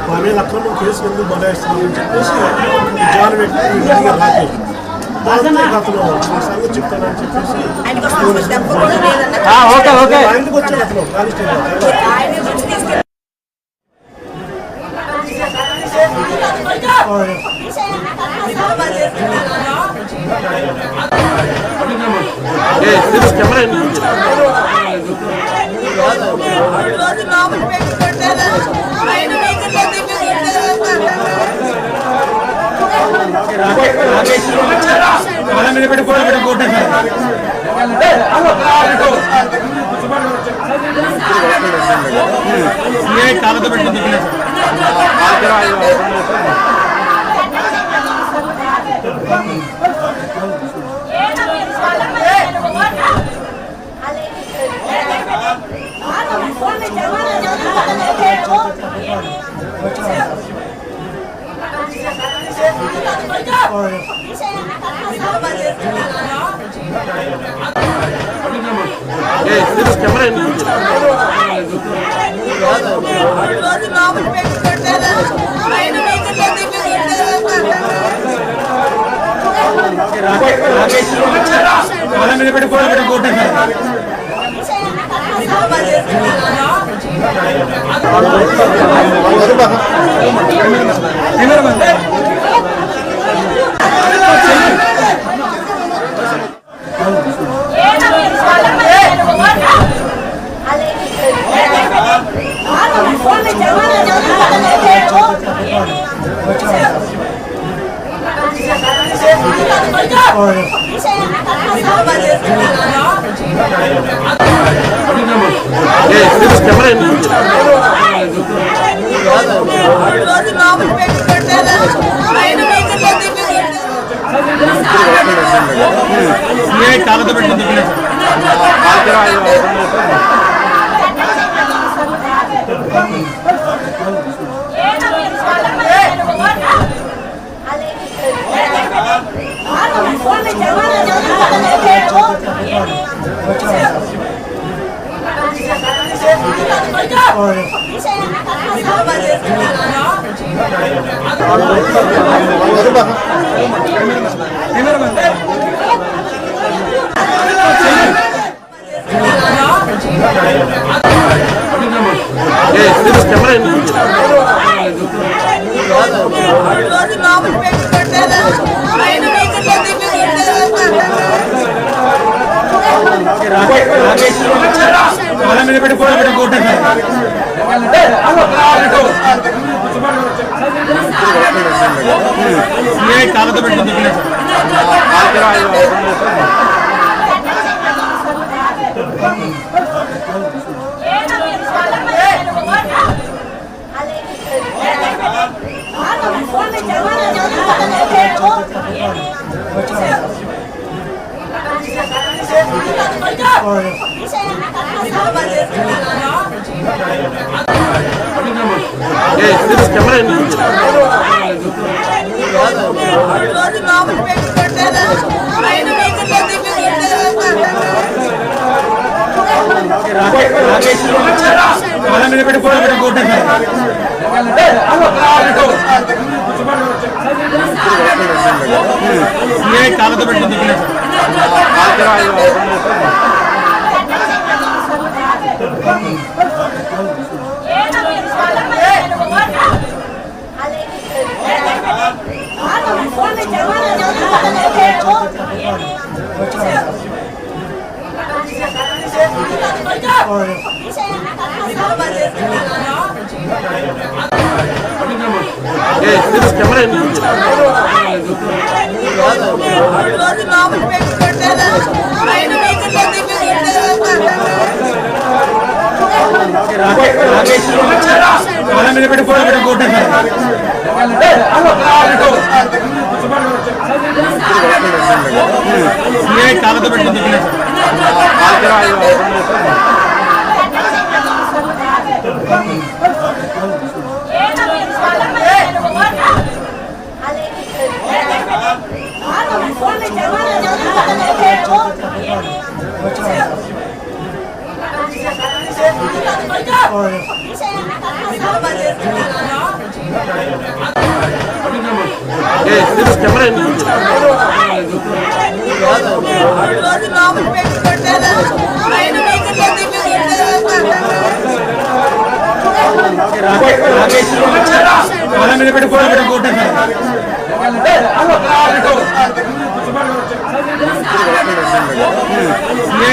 పానీల అక్రమం కేసు ఎందుకు బలాయిస్తున్నారని చెప్పేసి జాన్ వ్యక్తి రాకే అతను సంగతి చెప్తానని చెప్పేసి ఆయనకు వచ్చాడు అతను కానిస్టేబుల్ కెమెరా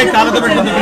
కాలతో పెట్టింది కాలతో పెట్టింది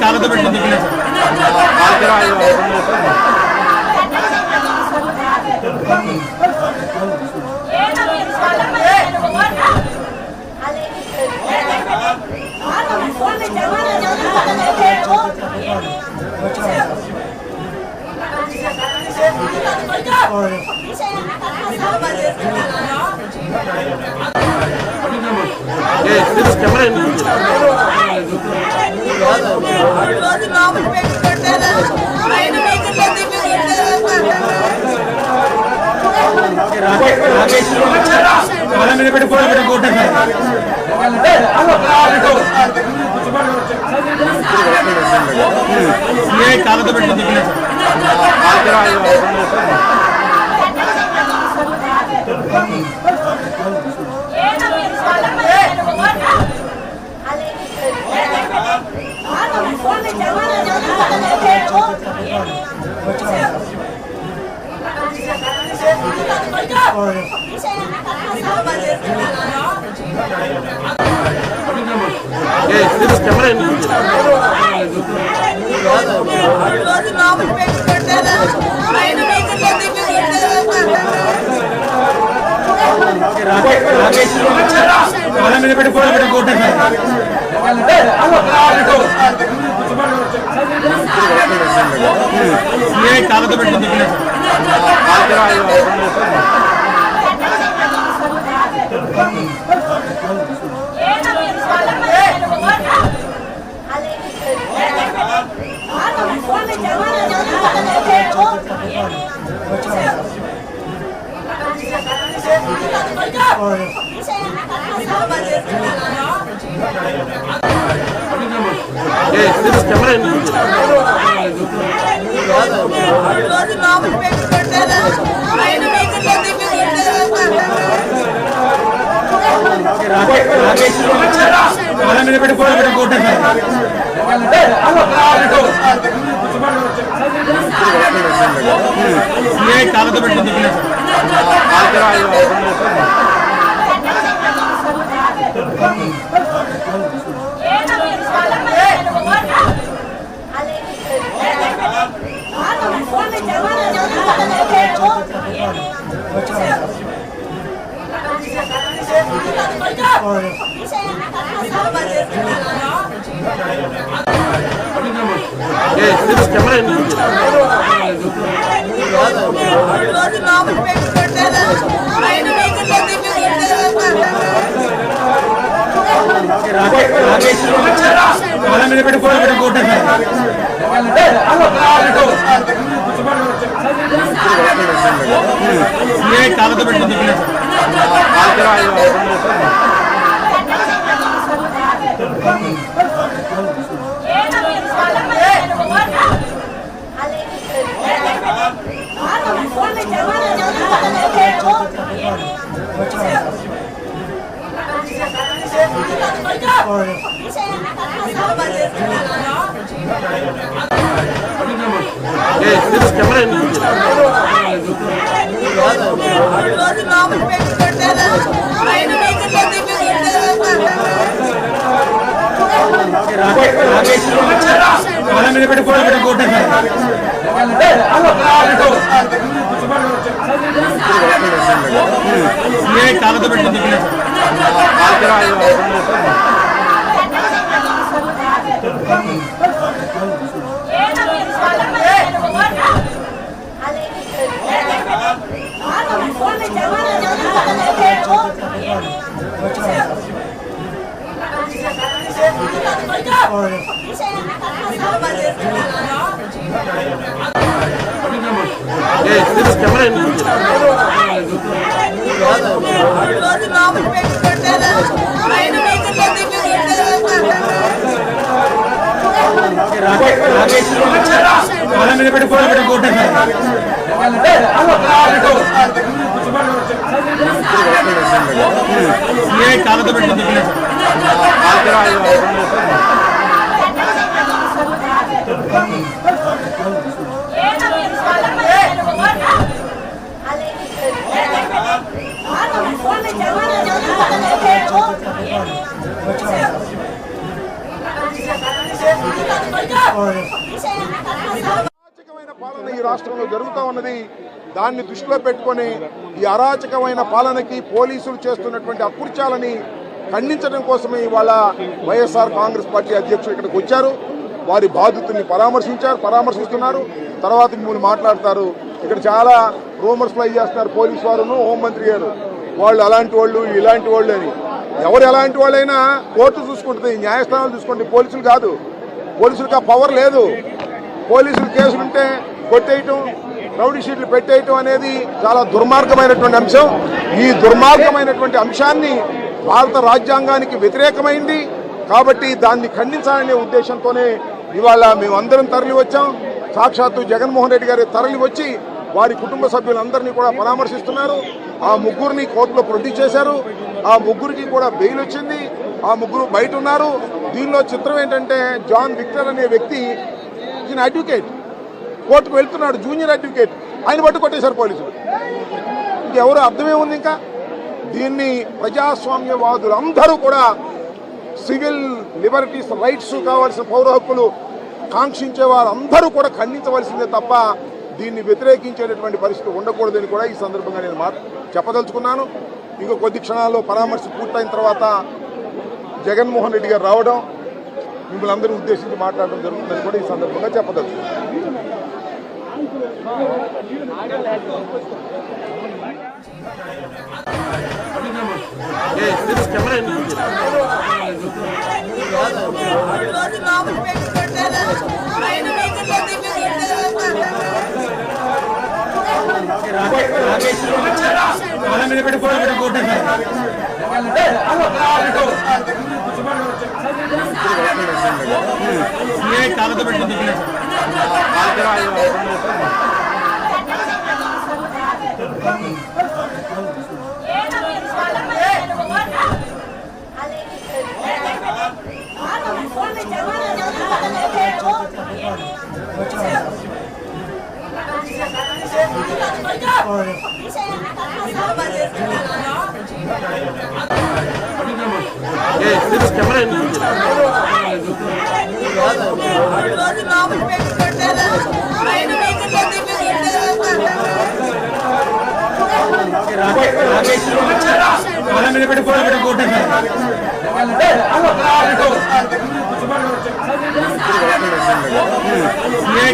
కాలతో పెట్టింది కాలతో పెట్టింది కాలతో పెట్టింది కాలతో పెట్టింది కాలతో పెట్టింది కాగద పెట్టింది కాగద పెట్టింది అరాచకమైన పాలన ఈ రాష్ట్రంలో జరుగుతూ ఉన్నది. దాన్ని దృష్టిలో పెట్టుకొని ఈ అరాచకమైన పాలనకి పోలీసులు చేస్తున్నటువంటి అకృత్యాలని ఖండించడం కోసమే ఇవాళ వైఎస్ఆర్ కాంగ్రెస్ పార్టీ అధ్యక్షులు ఇక్కడికి వచ్చారు. వారి బాధితుల్ని పరామర్శిస్తున్నారు. తర్వాత మిమ్మల్ని మాట్లాడతారు. ఇక్కడ చాలా రూమర్స్ ఫ్లై చేస్తున్నారు పోలీసు వారును, హోంమంత్రి గారు. వాళ్ళు అలాంటి వాళ్ళు ఇలాంటి వాళ్ళు అని. ఎవరు ఎలాంటి వాళ్ళైనా కోర్టు చూసుకుంటుంది, న్యాయస్థానాలు చూసుకుంటుంది, పోలీసులు కాదు. పోలీసులకు ఆ పవర్ లేదు. పోలీసులు కేసులుంటే కొట్టేయటం, రౌడీ షీట్లు పెట్టేయటం అనేది చాలా దుర్మార్గమైనటువంటి అంశం. ఈ దుర్మార్గమైనటువంటి అంశాన్ని భారత రాజ్యాంగానికి వ్యతిరేకమైంది కాబట్టి దాన్ని ఖండించాలనే ఉద్దేశంతోనే ఇవాళ మేమందరం తరలి వచ్చాం. సాక్షాత్తు జగన్మోహన్ రెడ్డి గారి తరలి వచ్చి వారి కుటుంబ సభ్యులందరినీ కూడా పరామర్శిస్తున్నారు. ఆ ముగ్గురిని కోర్టులో ప్రొడ్యూస్ చేశారు. ఆ ముగ్గురికి కూడా బెయిల్ వచ్చింది. ఆ ముగ్గురు బయట ఉన్నారు. దీనిలో చిత్రం ఏంటంటే జాన్ విక్టర్ అనే వ్యక్తి ఈయన అడ్వకేట్, కోర్టుకు వెళ్తున్నాడు, జూనియర్ అడ్వకేట్. ఆయన పట్టు కొట్టేశారు పోలీసులు. ఇంకెవరు అర్థమే ఉంది. ఇంకా దీన్ని ప్రజాస్వామ్యవాదులు అందరూ కూడా సివిల్ లిబర్టీస్, రైట్స్ కావాల్సిన పౌర హక్కులు కాంక్షించే వారందరూ కూడా ఖండించవలసిందే తప్ప దీన్ని వ్యతిరేకించేటటువంటి పరిస్థితి ఉండకూడదని కూడా ఈ సందర్భంగా నేను చెప్పదలుచుకున్నాను. ఇంకో కొద్ది క్షణాల్లో పరామర్శ పూర్తయిన తర్వాత జగన్మోహన్ రెడ్డి గారు రావడం, మిమ్మల్ని అందరూ ఉద్దేశించి మాట్లాడడం జరుగుతుందని కూడా ఈ సందర్భంగా చెప్పదలుచుకున్నాను. కాగద పెట్టింది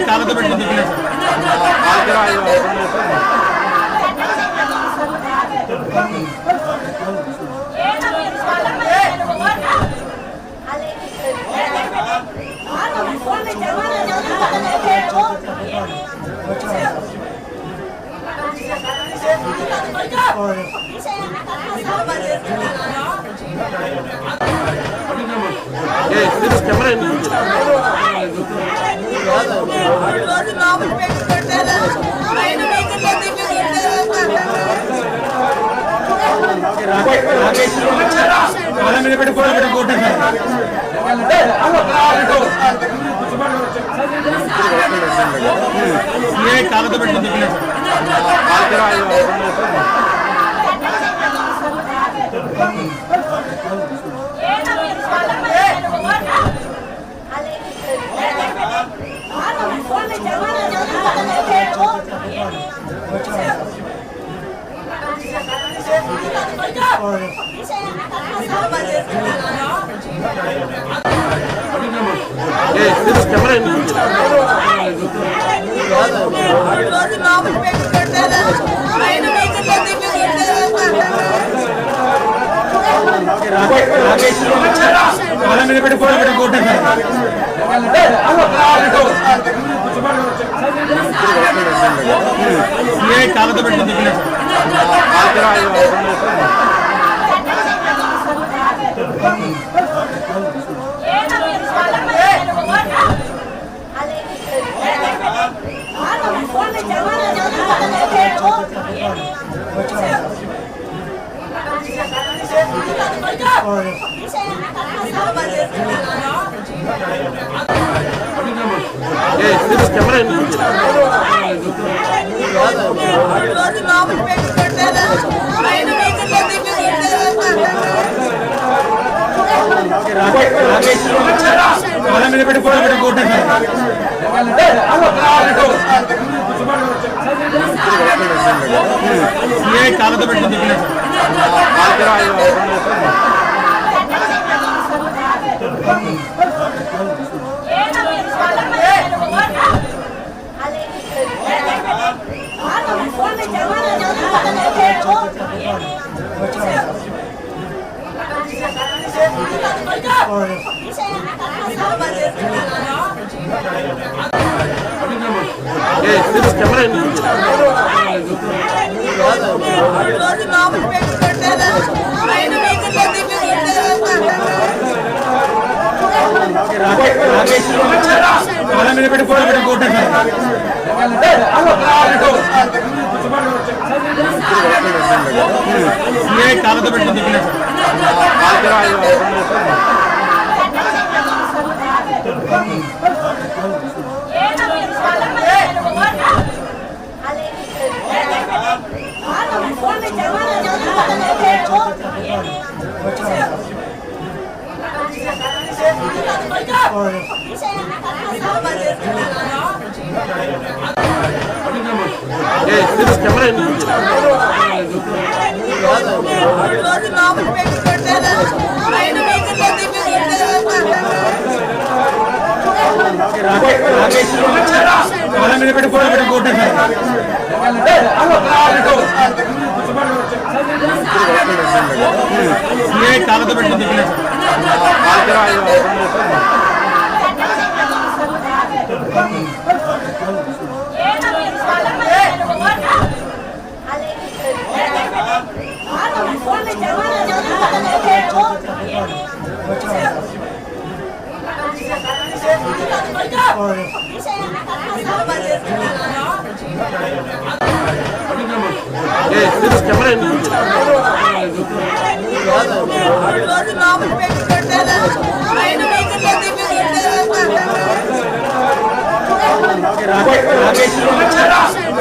కాగద పెట్టింది సిఐ కాళ్ళతో పెట్టి తిప్పినాడు. కాళ్ళ మీద పెట్టి ఫోటో పెట్టి కొట్టేశారు. సిఐ కాళ్ళతో పెట్టి తిప్పినాడు. కాళ్ళ మీద పెట్టి ఫోటో పెట్టి కొట్టేశారు. సిఐ కాళ్ళతో పెట్టి తిప్పినాడు. కాళ్ళ మీద పెట్టి ఫోటో పెట్టి కొట్టేశారు. సిఐ కాళ్ళతో పెట్టి తిప్పినాడు. కాళ్ళ మీద పెట్టి ఫోటో పెట్టి కొట్టేశారు. సిఐ కాళ్ళతో పెట్టి తిప్పినాడు.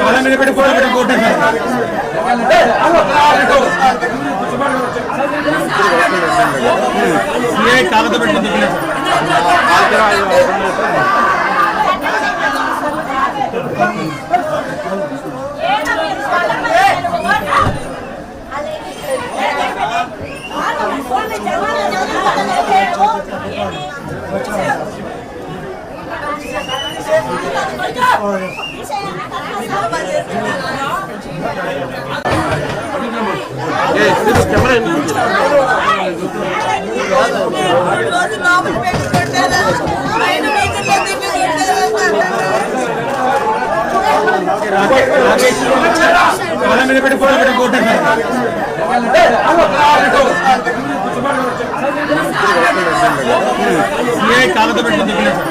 కాళ్ళ మీద పెట్టి ఫోటో పెట్టి కొట్టేశారు. సిఐ కాళ్ళతో పెట్టి తిప్పినాడు. కాళ్ళ మీద పెట్టి ఫోటో పెట్టి కొట్టేశారు. సిఐ కాళ్ళతో పెట్టి తిప్పినాడు.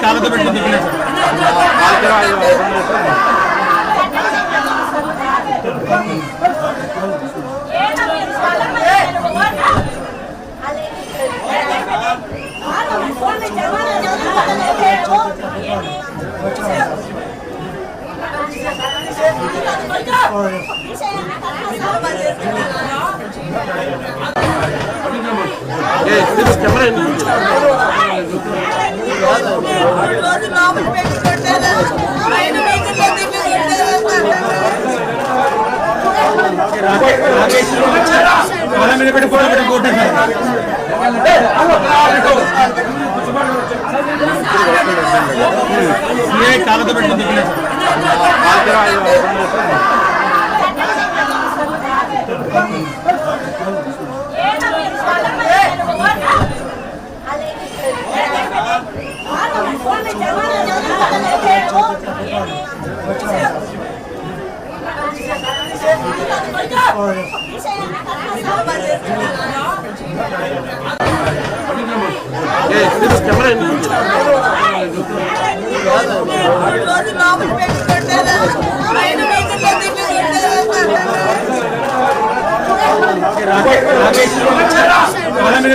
కాలతో పెట్టి పెట్టి ఫోటో పెట్టి కాలతో పెట్టి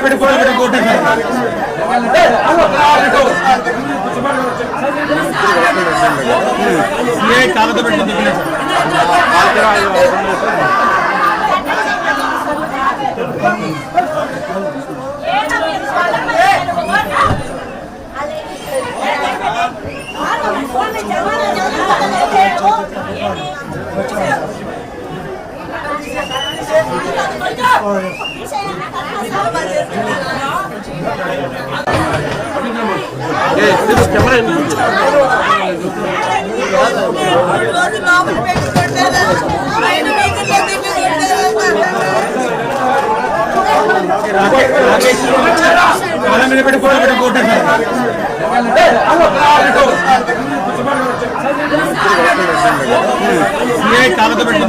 పెట్టి ఫోటో పెట్టి కాలతో పెట్టి పెట్టి ఫోటో పెట్టి కాలతో పెట్టి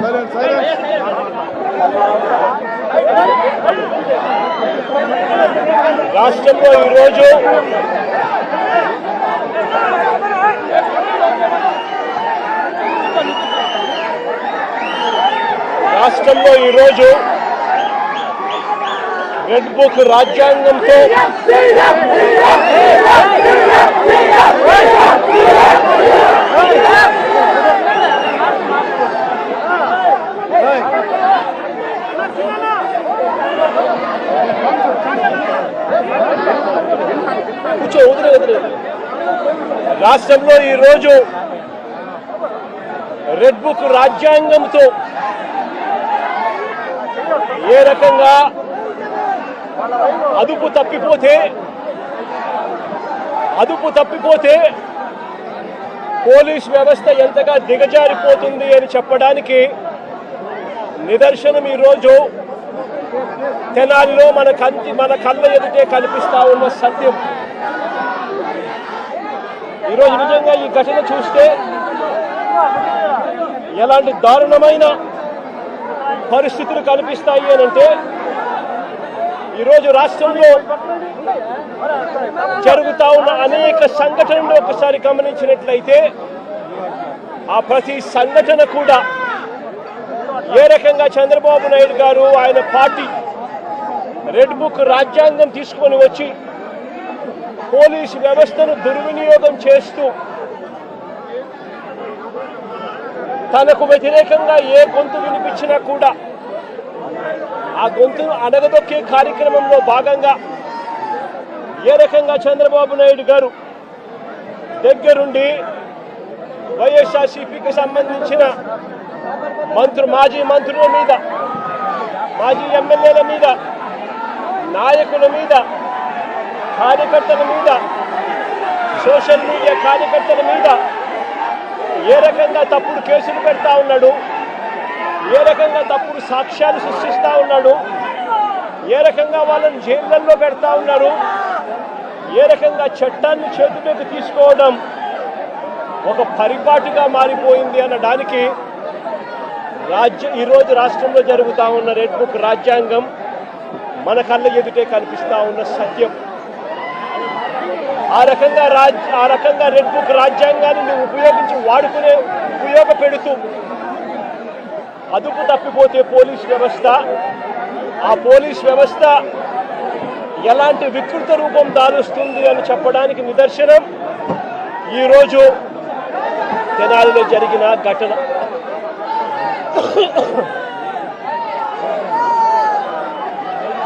Silence. రాష్ట్రంలో ఈరోజు రెడ్ బుక్ రాజ్యాంగంతో రాష్ట్రంలో ఈరోజు రెడ్ బుక్ రాజ్యాంగంతో ఏ రకంగా అదుపు తప్పిపోతే పోలీస్ వ్యవస్థ ఎంతగా దిగజారిపోతుంది అని చెప్పడానికి నిదర్శనం ఈరోజు తెనాలిలో మన కళ్ళ ఎదుటే కనిపిస్తా ఉన్న సత్యం. ఈరోజు నిజంగా ఈ ఘటన చూస్తే ఎలాంటి దారుణమైన పరిస్థితులు కనిపిస్తాయి అని అంటే, ఈరోజు రాష్ట్రంలో జరుగుతా ఉన్న అనేక సంఘటనలు ఒకసారి గమనించినట్లయితే ఆ ప్రతి సంఘటన కూడా ఏ రకంగా చంద్రబాబు నాయుడు గారు ఆయన పార్టీ రెడ్ బుక్ రాజ్యాంగం తీసుకొని వచ్చి పోలీసు వ్యవస్థను దుర్వినియోగం చేస్తూ తనకు వ్యతిరేకంగా ఏ గొంతు వినిపించినా కూడా ఆ గొంతును అణగదొక్కే కార్యక్రమంలో భాగంగా ఏ రకంగా చంద్రబాబు నాయుడు గారు దగ్గరుండి వైఎస్ఆర్సీపీకి సంబంధించిన మాజీ మంత్రుల మీద, మాజీ ఎమ్మెల్యేల మీద, నాయకుల మీద, కార్యకర్తల మీద, సోషల్ మీడియా కార్యకర్తల మీద ఏ రకంగా తప్పుడు కేసులు పెడతా ఉన్నాడు, ఏ రకంగా తప్పుడు సాక్ష్యాలు సృష్టిస్తూ ఉన్నాడు, ఏ రకంగా వాళ్ళని జైళ్ళల్లో పెడతా ఉన్నారు, ఏ రకంగా చట్టాన్ని చేతిలోకి తీసుకోవడం ఒక పరిపాటిగా మారిపోయింది అనడానికి ఈరోజు రాష్ట్రంలో జరుగుతూ ఉన్న రెడ్ బుక్ రాజ్యాంగం మన కళ్ళ ఎదుటే కనిపిస్తూ ఉన్న సత్యం. ఆ రకంగా రెడ్ బుక్ రాజ్యాంగాన్ని ఉపయోగపెడుతూ అదుపు తప్పిపోతే పోలీస్ వ్యవస్థ, ఆ పోలీస్ వ్యవస్థ ఎలాంటి వికృత రూపం దాలుస్తుంది అని చెప్పడానికి నిదర్శనం ఈరోజు తెనాలిలో జరిగిన ఘటన.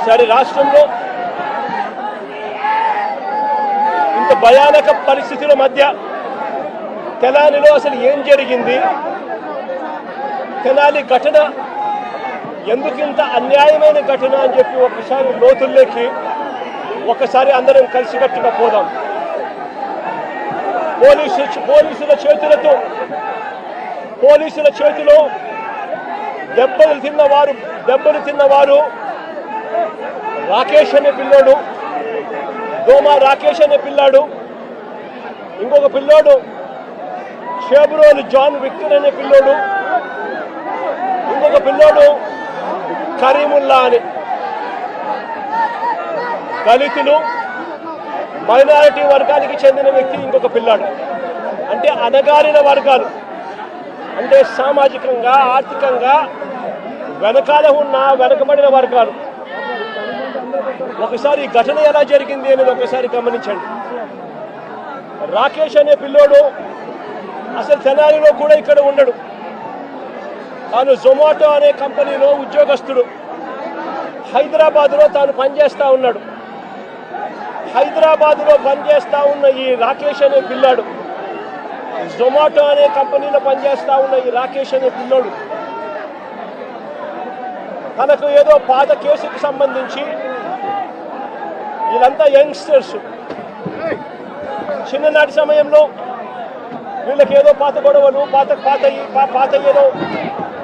సరే, రాష్ట్రంలో ఇంత భయానక పరిస్థితుల మధ్య తెనాలిలో అసలు ఏం జరిగింది, తెనాలి ఘటన ఎందుకింత అన్యాయమైన ఘటన అని చెప్పి ఒకసారి లోతుల్లోకి అందరం కలిసికట్టుగా పోదాం. పోలీసుల చేతిలో దెబ్బలు తిన్నవారు రాకేష్ అనే పిల్లోడు, దోమా రాకేష్ అనే పిల్లాడు, ఇంకొక పిల్లోడు షేబ్రోలు జాన్ విక్టర్ అనే పిల్లోడు, ఇంకొక పిల్లోడు కరీముల్లా అని. దళితులు, మైనారిటీ వర్గానికి చెందిన వ్యక్తి ఇంకొక పిల్లాడు. అంటే అణగారిన వర్గాలు, అంటే సామాజికంగా ఆర్థికంగా వెనకబడిన వర్గాలు. ఒకసారి ఈ ఘటన ఎలా జరిగింది అనేది ఒకసారి గమనించండి. రాకేష్ అనే పిల్లోడు అసలు తెనాలిలో కూడా ఇక్కడ ఉండడు. తాను జొమాటో అనే కంపెనీలో ఉద్యోగస్తుడు. హైదరాబాద్లో తాను పనిచేస్తూ ఉన్నాడు. హైదరాబాద్లో పనిచేస్తూ ఉన్న ఈ రాకేష్ అనే పిల్లాడు, జొమాటో అనే కంపెనీలో పనిచేస్తూ ఉన్న ఈ రాకేష్ అనే పిల్లోడు తనకు ఏదో పాత కేసుకు సంబంధించి, వీళ్ళంతా యంగ్స్టర్స్, చిన్ననాటి సమయంలో వీళ్ళకి ఏదో పాత గొడవలు, పాత ఏదో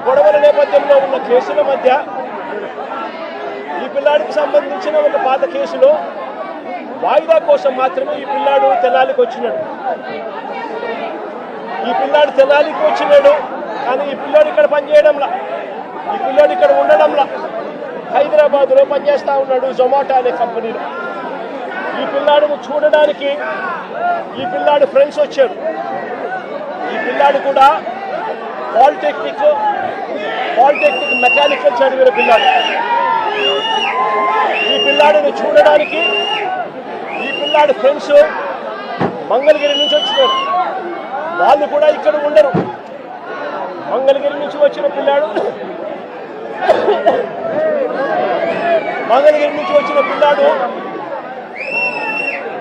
గొడవల నేపథ్యంలో ఉన్న కేసుల మధ్య ఈ పిల్లాడికి సంబంధించిన ఒక పాత కేసులో వాయిదా కోసం మాత్రమే ఈ పిల్లాడు తెనాలికి వచ్చినాడు. కానీ ఈ పిల్లాడు ఇక్కడ పనిచేయడంలా, ఈ పిల్లాడు ఇక్కడ ఉండడంలా, హైదరాబాద్లో పనిచేస్తూ ఉన్నాడు జొమాటో అనే కంపెనీలో. ఈ పిల్లాడిని చూడడానికి ఈ పిల్లాడి ఫ్రెండ్స్ వచ్చారు. ఈ పిల్లాడు కూడా పాలిటెక్నిక్ మెకానికల్ చదివిన పిల్లాడు. ఈ పిల్లాడిని చూడడానికి ఈ పిల్లాడి ఫ్రెండ్స్ మంగళగిరి నుంచి వచ్చినారు. వాళ్ళు కూడా ఇక్కడ ఉండరు. మంగళగిరి నుంచి వచ్చిన పిల్లాడు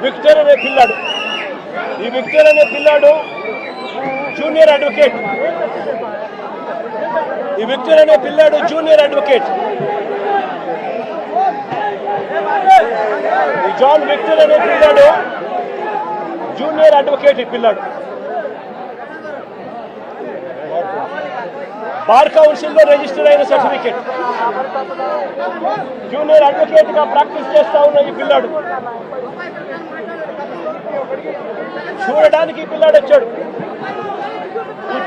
విక్టర్ అనే పిల్లాడు. ఈ విక్టర్ అనే పిల్లాడు జూనియర్ అడ్వకేట్. ఈ జాన్ విక్టర్ అనే పిల్లాడు జూనియర్ అడ్వకేట్. ఈ పిల్లాడు బార్ కౌన్సిల్లో రిజిస్టర్ అయిన సర్టిఫికేట్. జూనియర్ అడ్వకేట్ గా ప్రాక్టీస్ చేస్తా ఉన్న ఈ పిల్లాడు చూడడానికి ఈ పిల్లాడు వచ్చాడు. ఈ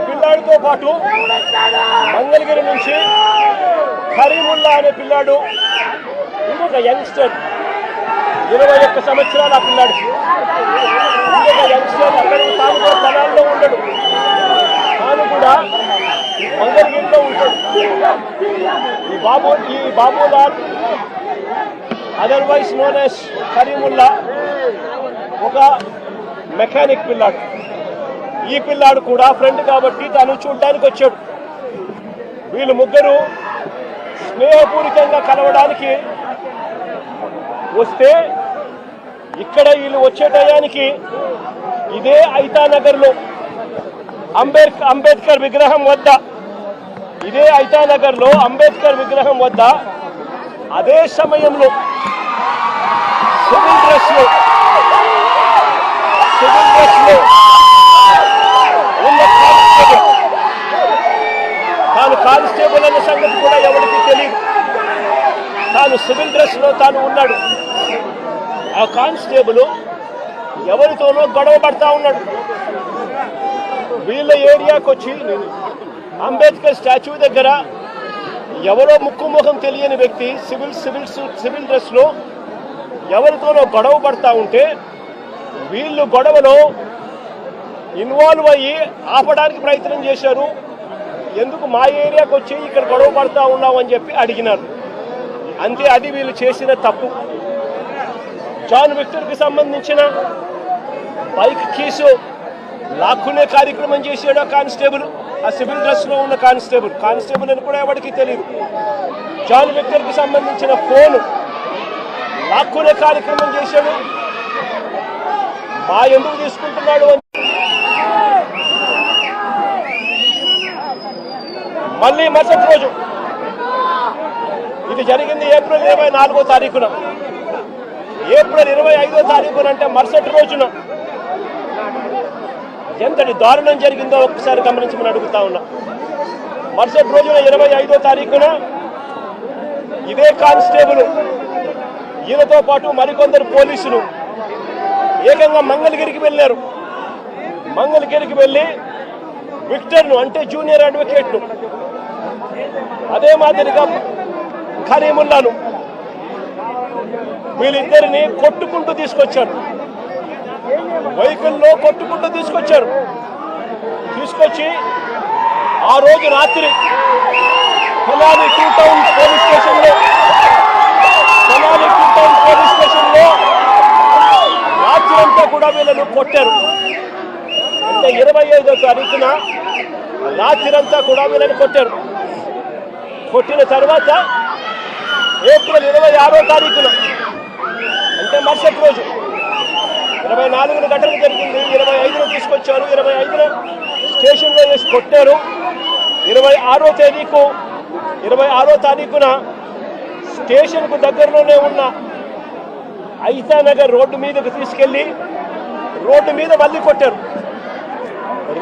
పిల్లాడితో పాటు మంగళగిరి నుంచి కరీముల్లా అనే పిల్లాడు, ఇంకొక యంగ్స్టర్ 21 సంవత్సరాలు. ఆ పిల్లాడు ఇంకొక యంగ్స్టర్ అక్కడ తాను స్థలాల్లో ఉండడు, తాను కూడా మంగళగిరిలో ఉంటాడు. ఈ Babulal otherwise known as Karimullah ఒక మెకానిక్ పిల్లాడు. ఈ పిల్లాడు కూడా ఫ్రెండ్ కాబట్టి తాను చూడడానికి వచ్చాడు. వీళ్ళు ముగ్గురు స్నేహపూరితంగా కలవడానికి వస్తే ఇక్కడ వీళ్ళు వచ్చే టయానికి ఇదే ఐతానగర్లో అంబేద్కర్ విగ్రహం వద్ద అదే సమయంలో సివిల్ డ్రెస్ లో ఉన్న తాను కానిస్టేబుల్ అనే సంగతి కూడా ఎవరికి తెలియదు. తాను సివిల్ డ్రెస్ లో తాను ఉన్నాడు. ఆ కానిస్టేబుల్ ఎవరితోనో గొడవ పడతా ఉన్నాడు. వీళ్ళ ఏరియాకి వచ్చి అంబేద్కర్ స్టాచ్యూ దగ్గర ఎవరో ముక్కుముఖం తెలియని వ్యక్తి సివిల్ డ్రెస్ లో ఎవరితోనో గొడవ పడతా ఉంటే వీళ్ళు గొడవలో ఇన్వాల్వ్ అయ్యి ఆపడానికి ప్రయత్నం చేశారు. ఎందుకు మా ఏరియాకి వచ్చి ఇక్కడ గొడవ పడతా ఉన్నావు అని చెప్పి అడిగినారు. అంతే, అది వీళ్ళు చేసిన తప్పు. జాన్ విక్టర్కి సంబంధించిన బైక్ కీసు లాక్కునే కార్యక్రమం చేశాడు ఆ కానిస్టేబుల్. ఆ సివిల్ డ్రెస్ లో ఉన్న కానిస్టేబుల్ అని కూడా ఎవరికి తెలియదు. జాన్ విక్టర్కి సంబంధించిన ఫోను లాక్కునే కార్యక్రమం చేశాడు. మా ఎందుకు తీసుకుంటున్నాడు అని మళ్ళీ మరుసటి రోజు, ఇది జరిగింది ఏప్రిల్ 24వ తారీఖున. ఏప్రిల్ 25వ తారీఖున అంటే మరుసటి రోజున ఎంతటి దారుణం జరిగిందో ఒక్కసారి గమనించమని అడుగుతా ఉన్నా. మరుసటి రోజున 25వ తారీఖున ఇదే కానిస్టేబుల్ ఈయనతో పాటు మరికొందరు పోలీసులు ఏకంగా మంగళగిరికి వెళ్ళారు. మంగళగిరికి వెళ్ళి విక్టర్ను అంటే జూనియర్ అడ్వకేట్ను, అదే మాదిరిగా కరీముల్లాను, వీళ్ళిద్దరిని కొట్టుకుంటూ తీసుకొచ్చారు. వెహికల్లో కొట్టుకుంటూ తీసుకొచ్చి ఆ రోజు రాత్రి కొలాలి టూ టౌన్ పోలీస్ స్టేషన్లో రాత్రి అంతా కూడా వీళ్ళను కొట్టారు. అంటే 25వ తారీఖున రాత్రంతా కూడా వీళ్ళని కొట్టారు. కొట్టిన తర్వాత ఏప్రిల్ 26వ తారీఖున అంటే మరుసటి రోజు 24న ఘటన జరిగింది. 25న తీసుకొచ్చారు. 25న స్టేషన్లో వేసి కొట్టారు. 26వ తారీఖున స్టేషన్కు దగ్గరలోనే ఉన్న ఐతానగర్ రోడ్డు మీదకు తీసుకెళ్లి రోడ్డు మీద మళ్ళీ కొట్టారు.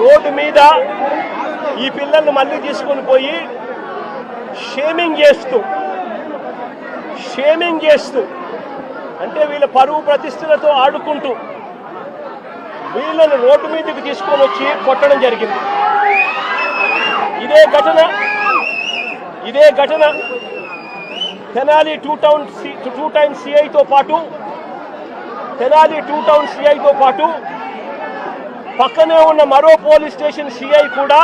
రోడ్డు మీద ఈ పిల్లల్ని మళ్ళీ తీసుకొని పోయి షేమింగ్ చేస్తూ అంటే వీళ్ళ పరువు ప్రతిష్టలతో ఆడుకుంటూ వీళ్ళని రోడ్డు మీదకి తీసుకొని వచ్చి కొట్టడం జరిగింది. ఇదే ఘటన తెనాలి టూ టైమ్స్ సిఐతో పాటు పక్కనే ఉన్న మరో పోలీస్ స్టేషన్ సిఐ కూడా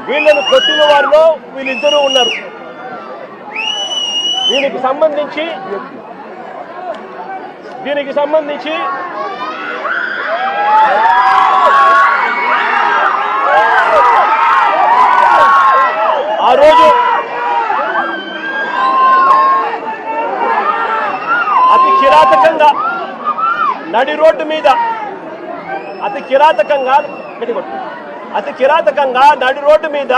వీళ్ళను కొట్టిన వారిలో వీళ్ళిద్దరూ ఉన్నారు. దీనికి సంబంధించి ఆ రోజు అతి కిరాతకంగా నడి రోడ్డు మీద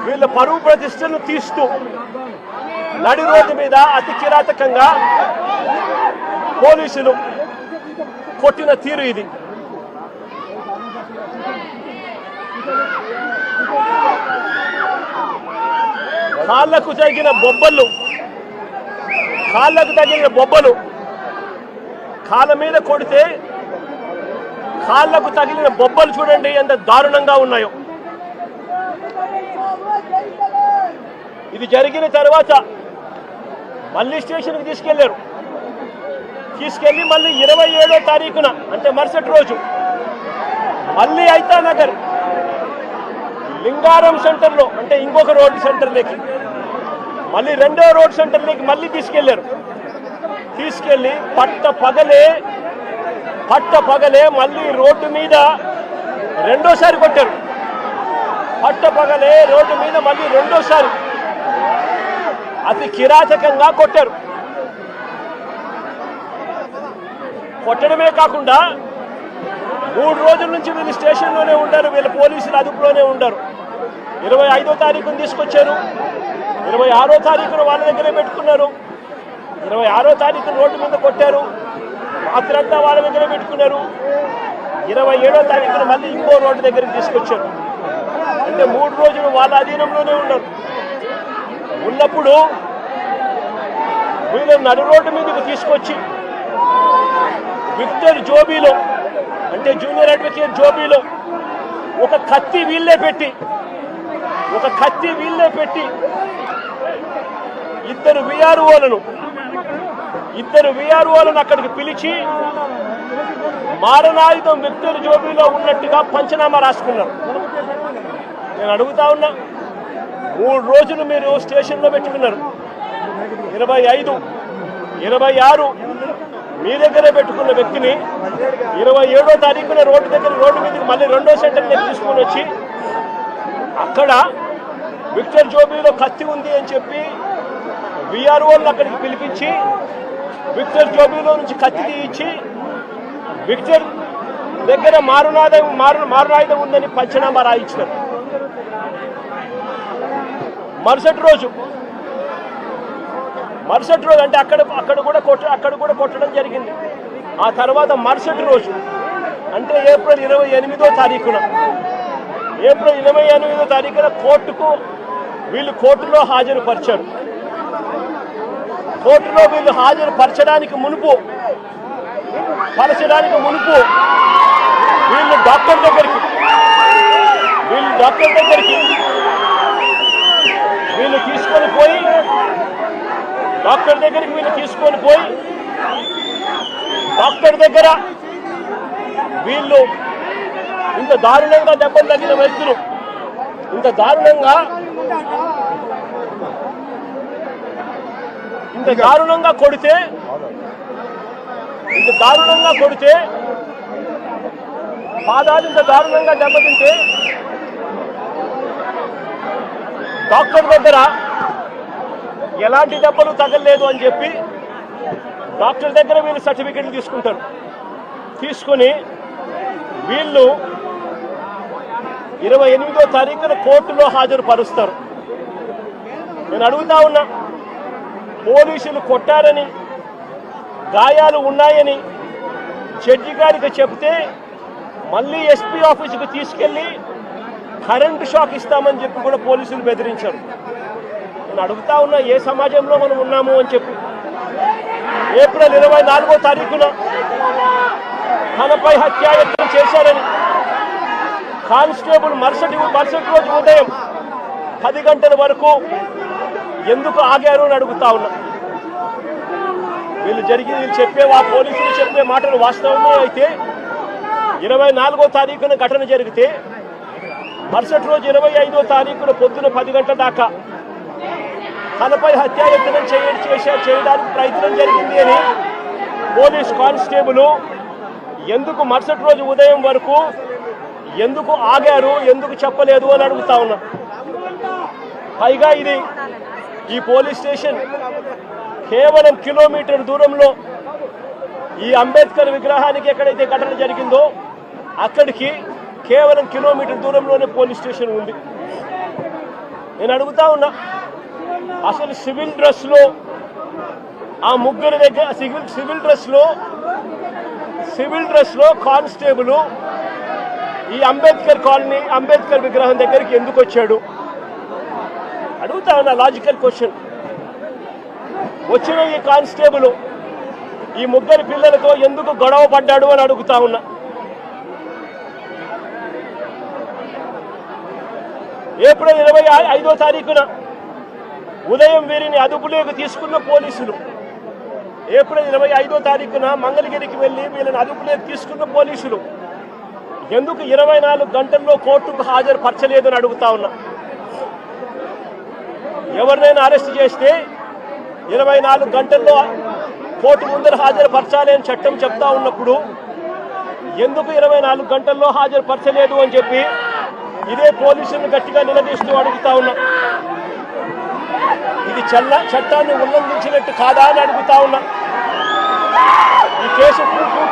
వీళ్ళ పరువు ప్రతిష్టను తీస్తూ నడి రోడ్డు మీద అతి కిరాతకంగా పోలీసులు కొట్టిన తీరు ఇది. కాళ్ళకు తగిన బొబ్బలు కాళ్ళ మీద కొడితే కాళ్ళకు తగిలిన బొబ్బలు చూడండి ఎంత దారుణంగా ఉన్నాయో. ఇది జరిగిన తర్వాత మళ్ళీ స్టేషన్కి తీసుకెళ్ళి మళ్ళీ 27వ తారీఖున అంటే మరుసటి రోజు మళ్ళీ ఐతానగర్ లింగారం సెంటర్లో అంటే ఇంకొక రోడ్ సెంటర్లోకి మళ్ళీ రెండో రోడ్ సెంటర్లోకి మళ్ళీ తీసుకెళ్ళి పట్ట పగలే మళ్ళీ రోడ్డు మీద రెండోసారి కొట్టారు. రోడ్డు మీద మళ్ళీ రెండోసారి అతి కిరాతకంగా కొట్టారు. కొట్టడమే కాకుండా 3 రోజుల నుంచి వీళ్ళు స్టేషన్లోనే ఉంటారు, వీళ్ళ పోలీసులు అదుపులోనే ఉంటారు. 25వ తారీఖున తీసుకొచ్చారు, 26వ తారీఖున వాళ్ళ దగ్గరే పెట్టుకున్నారు, 26వ తారీఖున రోడ్డు మీద కొట్టారు, రాత్రంతా వాళ్ళ దగ్గరే పెట్టుకున్నారు, 27వ తారీఖున మళ్ళీ ఇంకో రోడ్డు దగ్గరికి తీసుకొచ్చారు. అంటే 3 రోజులు వాళ్ళ అధీనంలోనే ఉన్నప్పుడు వీళ్ళు నడు రోడ్డు మీదకి తీసుకొచ్చి విక్టర్ జోబీలో అంటే జూనియర్ అడ్వకేట్ జోబీలో ఒక కత్తి వీళ్ళే పెట్టి ఇద్దరు విఆర్ఓలను అక్కడికి పిలిచి మారణాయుధం విక్టర్ జోబీలో ఉన్నట్టుగా పంచనామా రాసుకున్నారు. నేను అడుగుతా ఉన్నా, 3 రోజులు మీరు స్టేషన్లో పెట్టుకున్నారు, 25, 26 మీ దగ్గరే పెట్టుకున్న వ్యక్తిని 27వ తారీఖున రోడ్డు మీదకి మళ్ళీ రెండో సెంటర్ దగ్గర తీసుకొని వచ్చి అక్కడ విక్టర్ జోబీలో కత్తి ఉంది అని చెప్పి విఆర్ఓలను అక్కడికి పిలిపించి విక్టర్ జోబీలో నుంచి కత్తి తీయించి విక్టర్ దగ్గర మారణాయుధం ఉందని పంచనామా రాయించినారు. మరుసటి రోజు అంటే అక్కడ కూడా కొట్టడం జరిగింది. ఆ తర్వాత మరుసటి రోజు అంటే ఏప్రిల్ 28వ తారీఖున కోర్టులో హాజరుపరిచారు. కోర్టులో వీళ్ళు హాజరుపరచడానికి మునుపు వీళ్ళు డాక్టర్ దగ్గరికి వీళ్ళు తీసుకొని పోయి డాక్టర్ దగ్గర వీళ్ళు ఇంత దారుణంగా దెబ్బలు తగిన వ్యక్తులు ఇంత దారుణంగా కొడితే పాదాలు ఇంత దారుణంగా దెబ్బతింటే డాక్టర్ దగ్గర ఎలాంటి దెబ్బలు తగలలేదు అని చెప్పి డాక్టర్ దగ్గర వీళ్ళు సర్టిఫికెట్లు తీసుకొని వీళ్ళు 28వ తారీఖున కోర్టులో హాజరుపరుస్తారు. నేను అడుగుతా ఉన్నా, పోలీసులు కొట్టారని గాయాలు ఉన్నాయని జడ్జి గారికి చెప్తే మళ్ళీ ఎస్పీ ఆఫీసుకు తీసుకెళ్లి కరెంటు షాక్ ఇస్తామని చెప్పి కూడా పోలీసులు బెదిరించారు. నేను అడుగుతా ఉన్నా, ఏ సమాజంలో మనం ఉన్నాము అని చెప్పి. ఏప్రిల్ 24వ తారీఖున తనపై హత్యాయత్నం చేశారని కానిస్టేబుల్ మరుసటి రోజు ఉదయం 10 గంటల వరకు ఎందుకు ఆగారు అని అడుగుతా ఉన్నా. వీళ్ళు పోలీసులు చెప్పే మాటలు వాస్తవమే అయితే 24వ తారీఖున ఘటన జరిగితే మరుసటి రోజు 25వ తారీఖున పొద్దున 10 గంటల దాకా తనపై హత్యాయత్నం చేయడానికి ప్రయత్నం జరిగింది అని పోలీస్ కానిస్టేబుల్ ఎందుకు మరుసటి రోజు ఉదయం వరకు ఎందుకు ఆగారు, ఎందుకు చెప్పలేదు అని అడుగుతా ఉన్నా. పైగా ఈ పోలీస్ స్టేషన్ కేవలం కిలోమీటర్ దూరంలో ఈ అంబేద్కర్ విగ్రహానికి ఎక్కడైతే ఘటన జరిగిందో అక్కడికి కేవలం కిలోమీటర్ దూరంలోనే పోలీస్ స్టేషన్ ఉంది. నేను అడుగుతా ఉన్నా, అసలు సివిల్ డ్రెస్లో ఆ ముగ్గురు దగ్గర సివిల్ డ్రెస్లో కానిస్టేబుల్ ఈ అంబేద్కర్ విగ్రహం దగ్గరికి ఎందుకు వచ్చాడు అడుగుతా ఉన్నా. Logical question. వచ్చిన ఈ కానిస్టేబుల్ ఈ ముగ్గురు పిల్లలతో ఎందుకు గొడవ పడ్డాడు అని అడుగుతా ఉన్నా. ఏప్రిల్ 25వ తారీఖున ఉదయం వీరిని అదుపులోకి తీసుకున్న పోలీసులు, ఏప్రిల్ 25వ తారీఖున మంగళగిరికి వెళ్ళి వీళ్ళని అదుపులోకి తీసుకున్న పోలీసులు ఎందుకు 24 గంటల్లో కోర్టుకు హాజరుపరచలేదని అడుగుతా ఉన్నా. ఎవరినైనా అరెస్ట్ చేస్తే 24 గంటల్లో కోర్టు ముందర హాజరుపరచాలి అని చట్టం చెప్తా ఉన్నప్పుడు ఎందుకు 24 గంటల్లో హాజరుపరచలేదు అని చెప్పి ఇదే పోలీసులను గట్టిగా నిలదీస్తూ అడుగుతా ఉన్నా. ఇది చట్టాన్ని ఉల్లంఘించినట్టు కాదా అని అడుగుతా ఉన్నా. ఈ కేసు టూ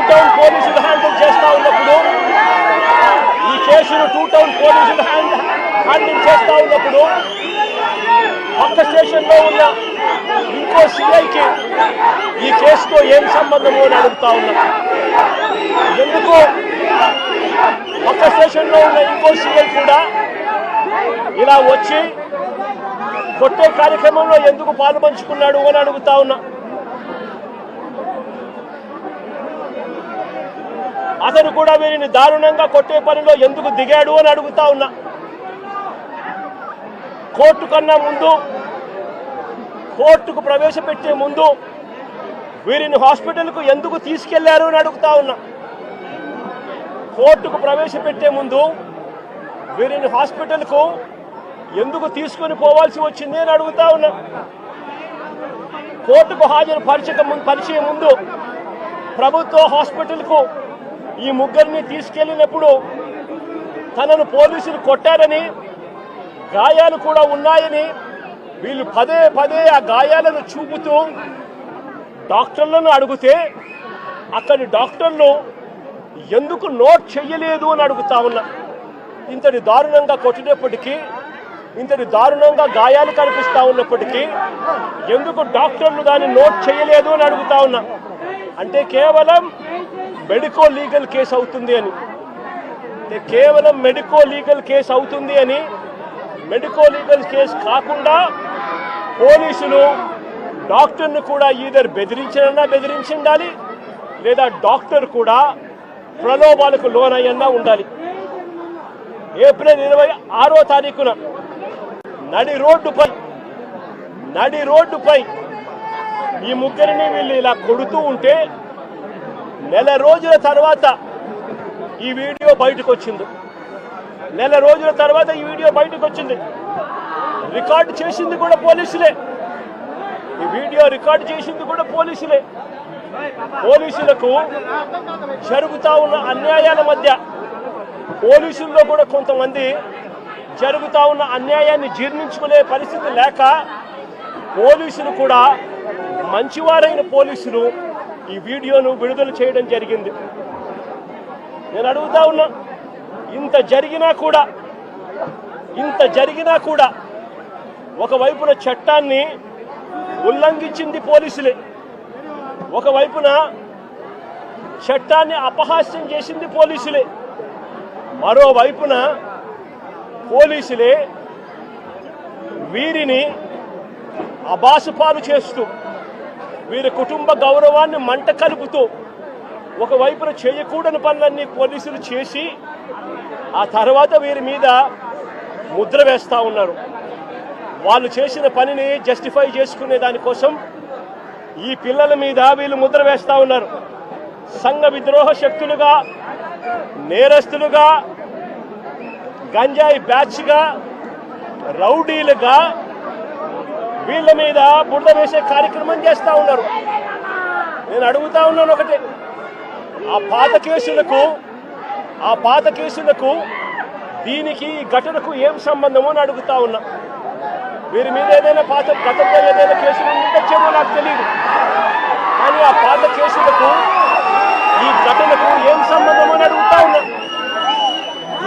టౌన్ పోలీసులు హ్యాండిల్ చేస్తా ఉన్నప్పుడు, ఈ కేసును టూ టౌన్ పోలీసులు హ్యాండిల్ చేస్తా ఉన్నప్పుడు పక్క స్టేషన్లో ఉన్న ఇంకో సిఐకి ఈ కేసుతో ఏం సంబంధము అని అడుగుతా ఉన్నా. ఎందుకు పక్క స్టేషన్లో ఉన్న ఇంకో సిఐ కూడా ఇలా వచ్చి కొట్టే కార్యక్రమంలో ఎందుకు పాల్పంచుకున్నాడు అని అడుగుతా ఉన్నా. అతను కూడా వీరిని దారుణంగా కొట్టే పనిలో ఎందుకు దిగాడు అని అడుగుతా ఉన్నా. కోర్టుకు ప్రవేశపెట్టే ముందు వీరిని హాస్పిటల్కు ఎందుకు తీసుకెళ్లారు అని అడుగుతా ఉన్నా. కోర్టుకు ప్రవేశపెట్టే ముందు వీరిని హాస్పిటల్కు ఎందుకు తీసుకొని పోవాల్సి వచ్చింది అని అడుగుతా ఉన్నా. కోర్టుకు పరిచే ముందు ప్రభుత్వ హాస్పిటల్కు ఈ ముగ్గురిని తీసుకెళ్లినప్పుడు తనను పోలీసులు కొట్టారని, గాయాలు కూడా ఉన్నాయని వీళ్ళు పదే పదే ఆ గాయాలను చూపుతూ డాక్టర్లను అడిగితే అక్కడి డాక్టర్లు ఎందుకు నోట్ చెయ్యలేదు అని అడుగుతా ఉన్నా. ఇంతటి దారుణంగా కొట్టినప్పటికీ, ఇంతటి దారుణంగా గాయాలు కనిపిస్తా ఉన్నప్పటికీ ఎందుకు డాక్టర్లు దాన్ని నోట్ చేయలేదు అని అడుగుతా ఉన్నా. అంటే కేవలం మెడికో లీగల్ కేసు అవుతుంది అని, మెడికో లీగల్ కేసు కాకుండా పోలీసులు డాక్టర్ను కూడా ఈధర్ బెదిరించాలి, లేదా డాక్టర్ కూడా ప్రలోభాలకు లోనయ్యన్నా ఉండాలి. ఏప్రిల్ 26వ తారీఖున నడి రోడ్డుపై ఈ ముగ్గురిని వీళ్ళు ఇలా కొడుతూ ఉంటే నెల రోజుల తర్వాత ఈ వీడియో బయటకు వచ్చింది. రికార్డు చేసింది కూడా పోలీసులే. ఈ వీడియో రికార్డు చేసింది కూడా పోలీసులే. పోలీసులకు జరుగుతా ఉన్న అన్యాయాల మధ్య పోలీసుల్లో కూడా కొంతమంది జరుగుతా ఉన్న అన్యాయాన్ని జీర్ణించుకునే పరిస్థితి లేక పోలీసులు కూడా, మంచివారైన పోలీసులు ఈ వీడియోను విడుదల చేయడం జరిగింది. నేను అడుగుతా ఉన్నా, ఇంత జరిగినా కూడా ఒకవైపున చట్టాన్ని ఉల్లంఘించింది పోలీసులే, ఒకవైపున చట్టాన్ని అపహాస్యం చేసింది పోలీసులే, మరోవైపున పోలీసులే వీరిని అబాసుపాలు చేస్తూ, వీరి కుటుంబ గౌరవాన్ని మంట కలుపుతూ, ఒకవైపున చేయకూడని పనులన్నీ పోలీసులు చేసి ఆ తర్వాత వీరి మీద ముద్ర వేస్తూ ఉన్నారు. వాళ్ళు చేసిన పనిని జస్టిఫై చేసుకునే దానికోసం ఈ పిల్లల మీద వీళ్ళు ముద్ర వేస్తూ ఉన్నారు. సంఘ విద్రోహ శక్తులుగా, నేరస్తులుగా, గంజాయి బ్యాచ్గా, రౌడీలుగా వీళ్ళ మీద బురద వేసే కార్యక్రమం చేస్తూ ఉన్నారు. నేను అడుగుతా ఉన్నాను ఒకటే, ఆ పాత కేసులకు దీనికి ఈ ఘటనకు ఏం సంబంధమో అని అడుగుతా ఉన్నా. వీరి మీద ఏదైనా గతంలో ఏదైనా కేసులు ఉండొచ్చేమో నాకు తెలియదు, కానీ ఆ పాత కేసులకు ఈ ఘటనకు ఏం సంబంధమో అని అడుగుతా ఉన్నా.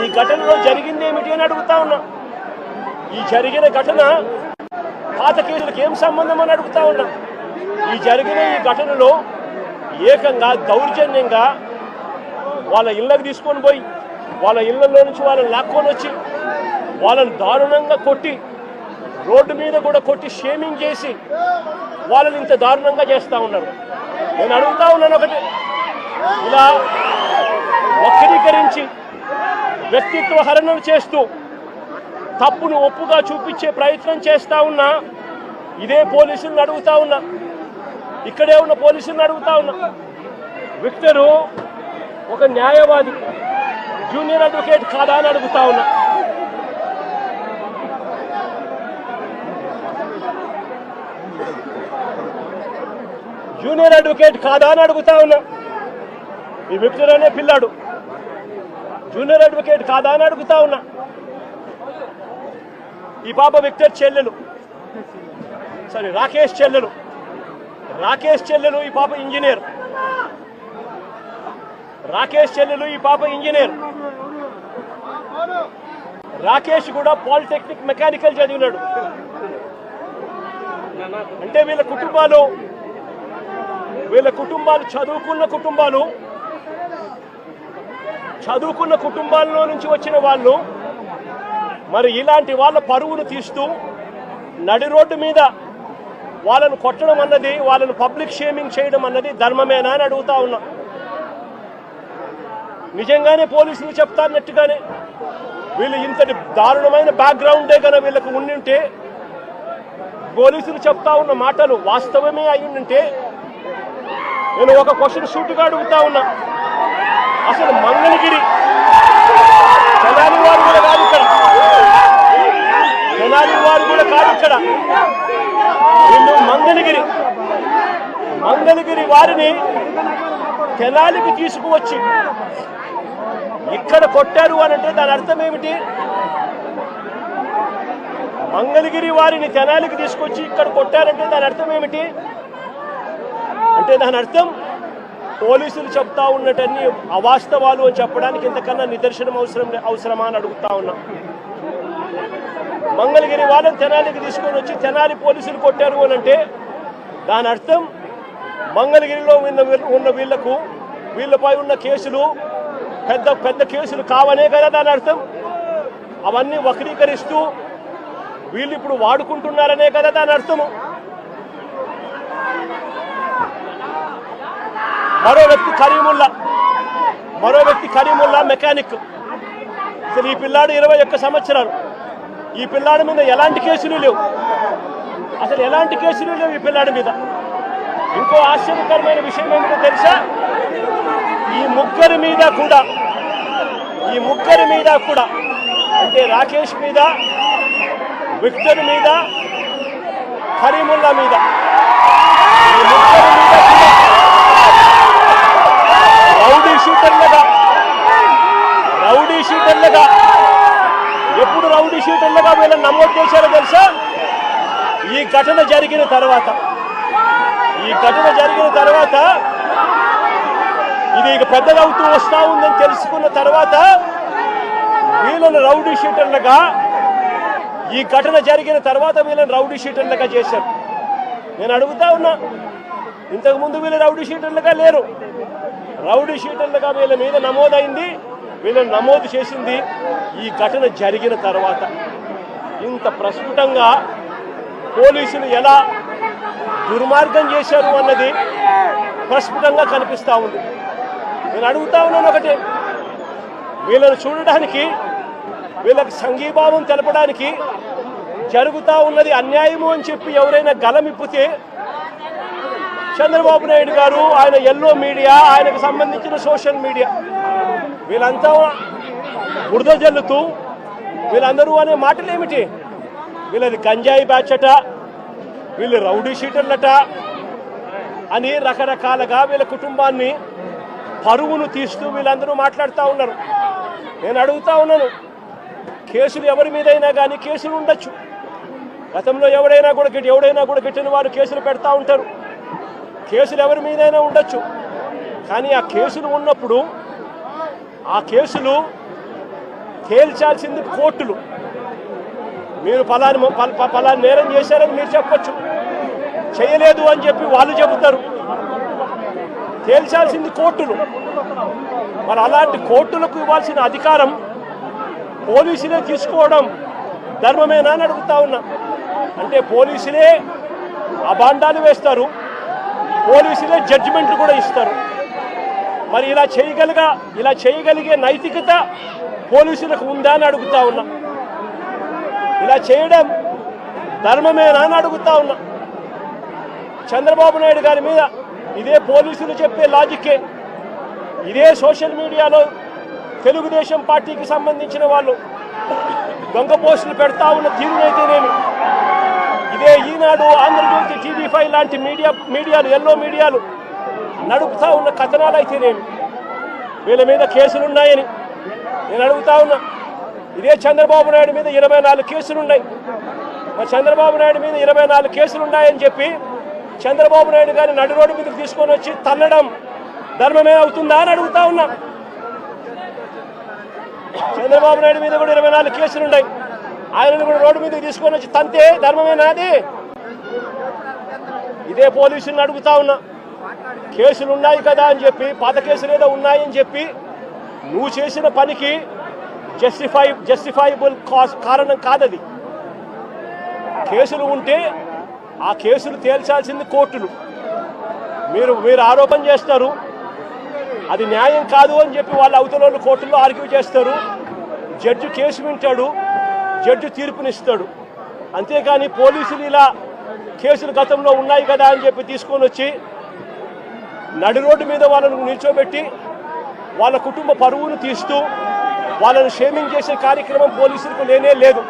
ఈ ఘటనలో జరిగింది ఏమిటి అని అడుగుతా ఉన్నా. ఈ జరిగిన ఘటన పాత కేసులకు ఏం సంబంధం అని అడుగుతా ఉన్నా. ఈ ఘటనలో ఏకంగా దౌర్జన్యంగా వాళ్ళ ఇళ్ళకు తీసుకొని పోయి వాళ్ళ ఇళ్లలో నుంచి వాళ్ళని లాక్కొని వచ్చి వాళ్ళని దారుణంగా కొట్టి, రోడ్డు మీద కూడా కొట్టి షేమింగ్ చేసి వాళ్ళని ఇంత దారుణంగా చేస్తూ ఉన్నారు. నేను అడుగుతా ఉన్నాను ఒకటి, ఇలా వక్రీకరించి వ్యక్తిత్వ హరణం చేస్తూ తప్పును ఒప్పుగా చూపించే ప్రయత్నం చేస్తూ ఉన్నా ఇదే పోలీసులను అడుగుతా ఉన్నా, ఇక్కడే ఉన్న పోలీసులను అడుగుతా ఉన్నా. విక్టరు ఒక న్యాయవాది, జూనియర్ అడ్వకేట్ కాదా అని అడుగుతా ఉన్నా. జూనియర్ అడ్వకేట్ కాదా అని అడుగుతా ఉన్నా. ఈ విక్టర్ అనే పిల్లాడు జూనియర్ అడ్వకేట్ కాదా అని అడుగుతా ఉన్నా. ఈ పాప విక్టర్ చెల్లెలు, రాకేష్ చెల్లెలు, ఈ పాప ఇంజనీర్. రాకేష్ కూడా పాలిటెక్నిక్ మెకానికల్ చదివినాడు. అంటే వీళ్ళ కుటుంబాలు చదువుకున్న కుటుంబాల్లో నుంచి వచ్చిన వాళ్ళు మరి ఇలాంటి వాళ్ళ పరువును తీస్తూ నడి రోడ్డు మీద వాళ్ళను కొట్టడం అన్నది, వాళ్ళను పబ్లిక్ షేమింగ్ చేయడం అన్నది ధర్మమేనా అని అడుగుతా ఉన్నా. నిజంగానే పోలీసులు చెప్తాన్నట్టుగానే వీళ్ళు ఇంతటి దారుణమైన బ్యాక్గ్రౌండే కనుక వీళ్ళకు ఉండింటే, పోలీసులు చెప్తా ఉన్న మాటలు వాస్తవమే అయ్యుంటే, నేను ఒక క్వశ్చన్ సూటుగా అడుగుతా ఉన్నా. అసలు మంగళగిరి తెనాలి వారు కూడా కాదు ఇక్కడ, వీళ్ళు మంగళగిరి వారిని తెనాలికి తీసుకువచ్చి ఇక్కడ కొట్టారు అని అంటే దాని అర్థం ఏమిటి? మంగళగిరి వారిని తెనాలికి తీసుకొచ్చి ఇక్కడ కొట్టారంటే దాని అర్థం ఏమిటి? అంటే దాని అర్థం పోలీసులు చెప్తా ఉన్నటన్ని అవాస్తవాలు అని చెప్పడానికి ఇంతకన్నా నిదర్శనం అవసరమా అని అడుగుతా ఉన్నా. మంగళగిరి వాళ్ళని తెనాలికి తీసుకొని వచ్చి తెనాలి పోలీసులు కొట్టారు అని అంటే దాని అర్థం మంగళగిరిలో ఉన్న వీళ్ళపై ఉన్న కేసులు పెద్ద కేసులు కావనే కదా దాని అర్థం. అవన్నీ వక్రీకరిస్తూ వీళ్ళు ఇప్పుడు వాడుకుంటున్నారనే కదా దాని అర్థము. మరో వ్యక్తి కరీముల్లా మెకానిక్. అసలు ఈ పిల్లాడు 21 సంవత్సరాలు. ఈ పిల్లాడి మీద ఎలాంటి కేసులు లేవు, ఈ పిల్లాడి మీద. ఇంకో ఆశ్చర్యకరమైన విషయం ఏమిటో తెలుసా? ఈ ముగ్గురి మీద కూడా అంటే రాకేష్ మీద, విక్టర్ మీద, కరీముల్లా మీద, ఈ ముగ్గురి మీద కూడా రౌడీ షీటర్లుగా ఎప్పుడు రౌడీ షీటర్లుగా వీళ్ళని నమోదు చేశారో తెలుసా? ఈ ఘటన జరిగిన తర్వాత ఇది ఇక పెద్దదవుతూ వస్తూ ఉందని తెలుసుకున్న తర్వాత వీళ్ళని రౌడీ షీటర్లుగా, ఈ ఘటన జరిగిన తర్వాత వీళ్ళని రౌడీ షీటర్లుగా చేశారు. నేను అడుగుతా ఉన్నా, ఇంతకుముందు వీళ్ళు రౌడీ షీటర్లుగా లేరు. రౌడీ షీటర్లుగా వీళ్ళ మీద నమోదైంది, వీళ్ళని నమోదు చేసింది ఈ ఘటన జరిగిన తర్వాత. ఇంత ప్రస్ఫుటంగా పోలీసులు ఎలా దుర్మార్గం చేశారు అన్నది ప్రస్ఫుటంగా కనిపిస్తూ ఉంది. నేను అడుగుతా ఉన్నాను ఒకటే, వీళ్ళను చూడడానికి, వీళ్ళకి సంఘీభావం తెలపడానికి జరుగుతూ ఉన్నది అన్యాయము అని చెప్పి ఎవరైనా గలమిప్పితే చంద్రబాబు నాయుడు గారు, ఆయన ఎల్లో మీడియా, ఆయనకు సంబంధించిన సోషల్ మీడియా వీళ్ళంతా బురద జల్లుతూ వీళ్ళందరూ అనే మాటలు ఏమిటి? వీళ్ళది గంజాయి బ్యాచ్ అట, వీళ్ళు రౌడీ షీటర్లట అని రకరకాలుగా వీళ్ళ కుటుంబాన్ని పరువును తీస్తూ వీళ్ళందరూ మాట్లాడుతూ ఉన్నారు. నేను అడుగుతా ఉన్నాను, కేసులు ఎవరి మీదైనా కానీ కేసులు ఉండొచ్చు. గతంలో ఎవడైనా కూడా గిట్టిన వారు కేసులు పెడతా ఉంటారు. కేసులు ఎవరి మీదైనా ఉండొచ్చు. కానీ ఆ కేసులు ఉన్నప్పుడు ఆ కేసులు తేల్చాల్సింది కోర్టులు. మీరు పలాని నేరం చేశారని మీరు చెప్పచ్చు, చేయలేదు అని చెప్పి వాళ్ళు చెబుతారు. తేల్చాల్సింది కోర్టులు. మరి అలాంటి కోర్టులకు ఇవ్వాల్సిన అధికారం పోలీసులే తీసుకోవడం ధర్మమేనా అని అడుగుతా ఉన్నా. అంటే పోలీసులే అబాండాలు వేస్తారు, పోలీసులే జడ్జిమెంట్లు కూడా ఇస్తారు. మరి ఇలా చేయగలిగే నైతికత పోలీసులకు ఉందా అని అడుగుతా ఉన్నా. ఇలా చేయడం ధర్మమేనా అని అడుగుతా ఉన్నా. చంద్రబాబు నాయుడు గారి మీద ఇదే పోలీసులు చెప్పే లాజిక్కే, ఇదే సోషల్ మీడియాలో తెలుగుదేశం పార్టీకి సంబంధించిన వాళ్ళు దొంగ పోస్టులు పెడతా ఉన్న తీరునైతేనేమి, ఇదే ఈనాడు, ఆంధ్రజ్యోతి, TV5 లాంటి మీడియాలు ఎల్లో మీడియాలు నడుపుతా ఉన్న కథనాలు అయితేనేమి, వీళ్ళ మీద కేసులున్నాయని నేను అడుగుతా ఉన్నా. ఇదే చంద్రబాబు నాయుడు మీద 24 కేసులున్నాయి. మరి చంద్రబాబు నాయుడు మీద 24 కేసులున్నాయని చెప్పి చంద్రబాబు నాయుడు గారిని నడి రోడ్డు మీదకి తీసుకొని వచ్చి తల్లడం ధర్మమే అవుతుందా అని అడుగుతా ఉన్నా. చంద్రబాబు నాయుడు మీద కూడా 24 కేసులున్నాయి. ఆయనను కూడా రోడ్డు మీదకి తీసుకొని వచ్చి తంతే ధర్మమేనాది? ఇదే పోలీసులను అడుగుతా ఉన్నా. కేసులు ఉన్నాయి కదా అని చెప్పి, పాత కేసులు ఏదో ఉన్నాయని చెప్పి నువ్వు చేసిన పనికి జస్టిఫైబుల్ కారణం కాదది. కేసులు ఉంటే ఆ కేసులు తేల్చాల్సింది కోర్టులు. మీరు ఆరోపణ చేస్తారు, అది న్యాయం కాదు అని చెప్పి వాళ్ళ అవతల కోర్టుల్లో ఆర్గ్యూ చేస్తారు. జడ్జి కేసు వింటాడు, జడ్జి తీర్పునిస్తాడు. అంతేకాని పోలీసులు ఇలా కేసులు గతంలో ఉన్నాయి కదా అని చెప్పి తీసుకొని వచ్చి నడి రోడ్డు మీద వాళ్ళను నిల్చోబెట్టి వాళ్ళ కుటుంబ పరువును తీస్తూ వాళ్ళను షేమింగ్ చేసే కార్యక్రమం పోలీసులకు లేనే లేదు.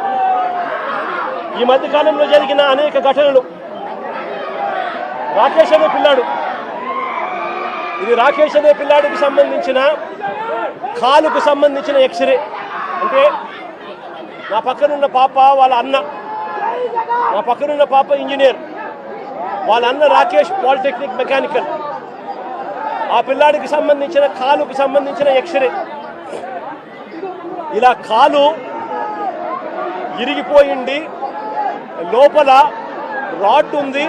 ఈ మధ్యకాలంలో జరిగిన అనేక ఘటనలు, రాకేష్ అనే పిల్లాడు, ఇది రాకేష్ అనే పిల్లాడికి సంబంధించిన కాలుకు సంబంధించిన ఎక్స్రే. అంటే నా పక్కనున్న పాప వాళ్ళ అన్న, నా పక్కనున్న పాప ఇంజనీర్, వాళ్ళ అన్న రాకేష్ పాలిటెక్నిక్ మెకానికల్. ఆ పిల్లాడికి సంబంధించిన కాలుకు సంబంధించిన ఎక్స్రే. ఇలా కాలు ఇరిగిపోయింది, లోపల రాడ్ ఉంది,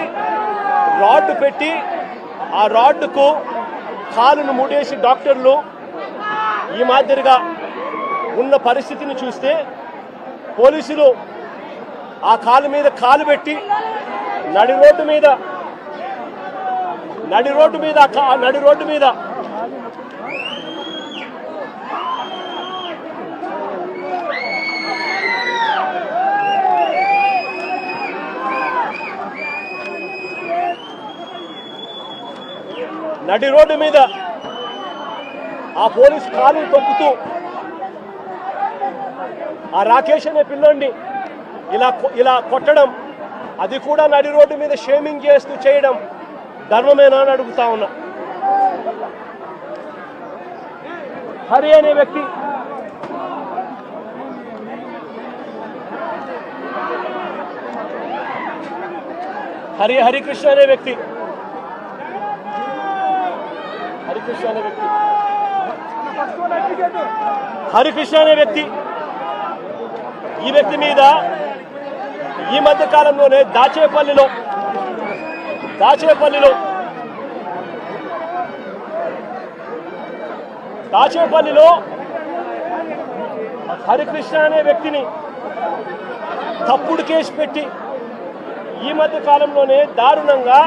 రాడ్ పెట్టి ఆ రాడ్కు కాలును ముడేసి డాక్టర్లు ఈ మాదిరిగా ఉన్న పరిస్థితిని చూస్తే పోలీసులు ఆ కాలు మీద కాలు పెట్టి నడి రోడ్డు మీద ఆ పోలీస్ కాలు తొక్కుతూ ఆ రాకేష్ అనే పిల్లోడిని ఇలా కొట్టడం, అది కూడా నడి రోడ్డు మీద షేమింగ్ చేస్తూ చేయడం ధర్మమేనా అని అడుగుతా ఉన్నా. హరి అనే వ్యక్తి, హరికృష్ణ అనే వ్యక్తి ఈ వ్యక్తి మీద ఈ మధ్య కాలంలోనే దాచేపల్లిలో హరికృష్ణ అనే వ్యక్తిని తప్పుడు కేసు పెట్టి ఈ మధ్య కాలంలోనే దారుణంగా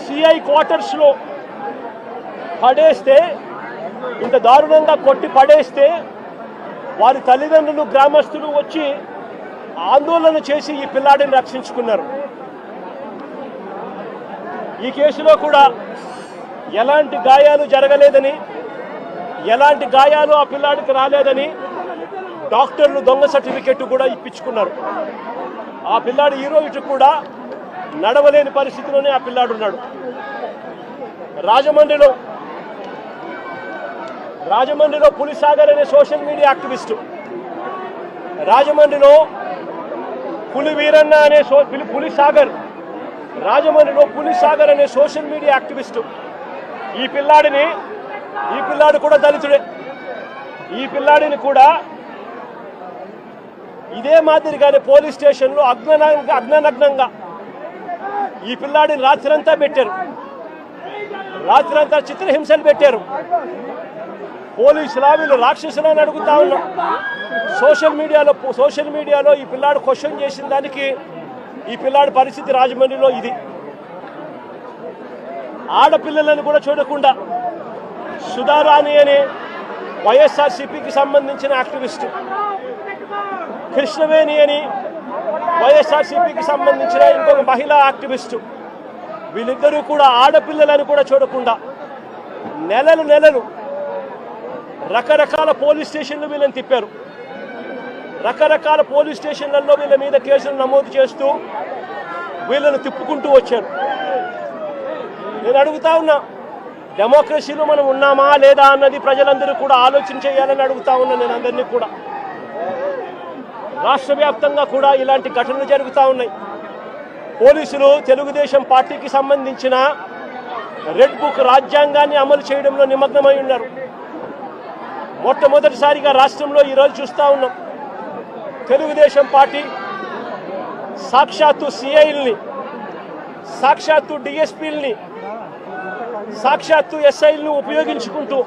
సిఐ క్వార్టర్స్లో పడేస్తే ఇంత దారుణంగా కొట్టి పడేస్తే వారి తల్లిదండ్రులు గ్రామస్తులు వచ్చి ఆందోళన చేసి ఈ పిల్లాడిని రక్షించుకున్నారు. ఈ కేసులో కూడా ఎలాంటి గాయాలు జరగలేదని, ఎలాంటి గాయాలు ఆ పిల్లాడికి రాలేదని డాక్టర్లు దొంగ సర్టిఫికెట్ కూడా ఇప్పించుకున్నారు. ఆ పిల్లాడు ఈ రోజు కూడా నడవలేని పరిస్థితిలోనే ఆ పిల్లాడు ఉన్నాడు. రాజమండ్రిలో పులిసాగర్ అనే సోషల్ మీడియా యాక్టివిస్టు, రాజమండ్రిలో పులి వీరన్న అనే రాజమండ్రిలో పులిసాగర్ అనే సోషల్ మీడియా యాక్టివిస్టు ఈ పిల్లాడు కూడా దళితుడే. ఈ పిల్లాడిని కూడా ఇదే మాదిరిగానే పోలీస్ స్టేషన్లో అగ్ననగ్నంగా ఈ పిల్లాడిని రాత్రంతా పెట్టారు. రాత్రంతా చిత్రహింసలు పెట్టారు. పోలీసులా వీళ్ళు రాక్షసులని అడుగుతా ఉన్నాం. సోషల్ మీడియాలో ఈ పిల్లాడు క్వశ్చన్ చేసిన దానికి ఈ పిల్లాడి పరిస్థితి రాజమండ్రిలో ఇది. ఆడపిల్లలను కూడా చూడకుండా సుధారాణి అనే వైఎస్ఆర్సీపీకి సంబంధించిన యాక్టివిస్టు, కృష్ణవేణి అని వైఎస్ఆర్సీపీకి సంబంధించిన ఇంకొక మహిళా యాక్టివిస్టు, వీళ్ళిద్దరూ కూడా ఆడపిల్లలను కూడా చూడకుండా నెలలు రకరకాల పోలీస్ స్టేషన్లు వీళ్ళని తిప్పారు. రకరకాల పోలీస్ స్టేషన్లలో వీళ్ళ మీద కేసులు నమోదు చేస్తూ వీళ్ళని తిప్పుకుంటూ వచ్చారు. నేను అడుగుతా ఉన్నా, డెమోక్రసీలో మనం ఉన్నామా లేదా అన్నది ప్రజలందరూ కూడా ఆలోచన చేయాలని అడుగుతా ఉన్నా. నేను అందరినీ కూడా రాష్ట్ర వ్యాప్తంగా కూడా ఇలాంటి ఘటనలు జరుగుతూ ఉన్నాయి. పోలీసులు తెలుగుదేశం పార్టీకి సంబంధించిన రెడ్ బుక్ రాజ్యాంగాన్ని అమలు చేయడంలో నిమగ్నమై ఉన్నారు. మొట్టమొదటిసారిగా రాష్ట్రంలో ఈరోజు చూస్తూ ఉన్నాం. తెలుగుదేశం పార్టీ సాక్షాత్తు సిఐల్ని, సాక్షాత్తు డిఎస్పీల్ని, సాక్షాత్తు ఎస్ఐల్ని ఉపయోగించుకుంటూ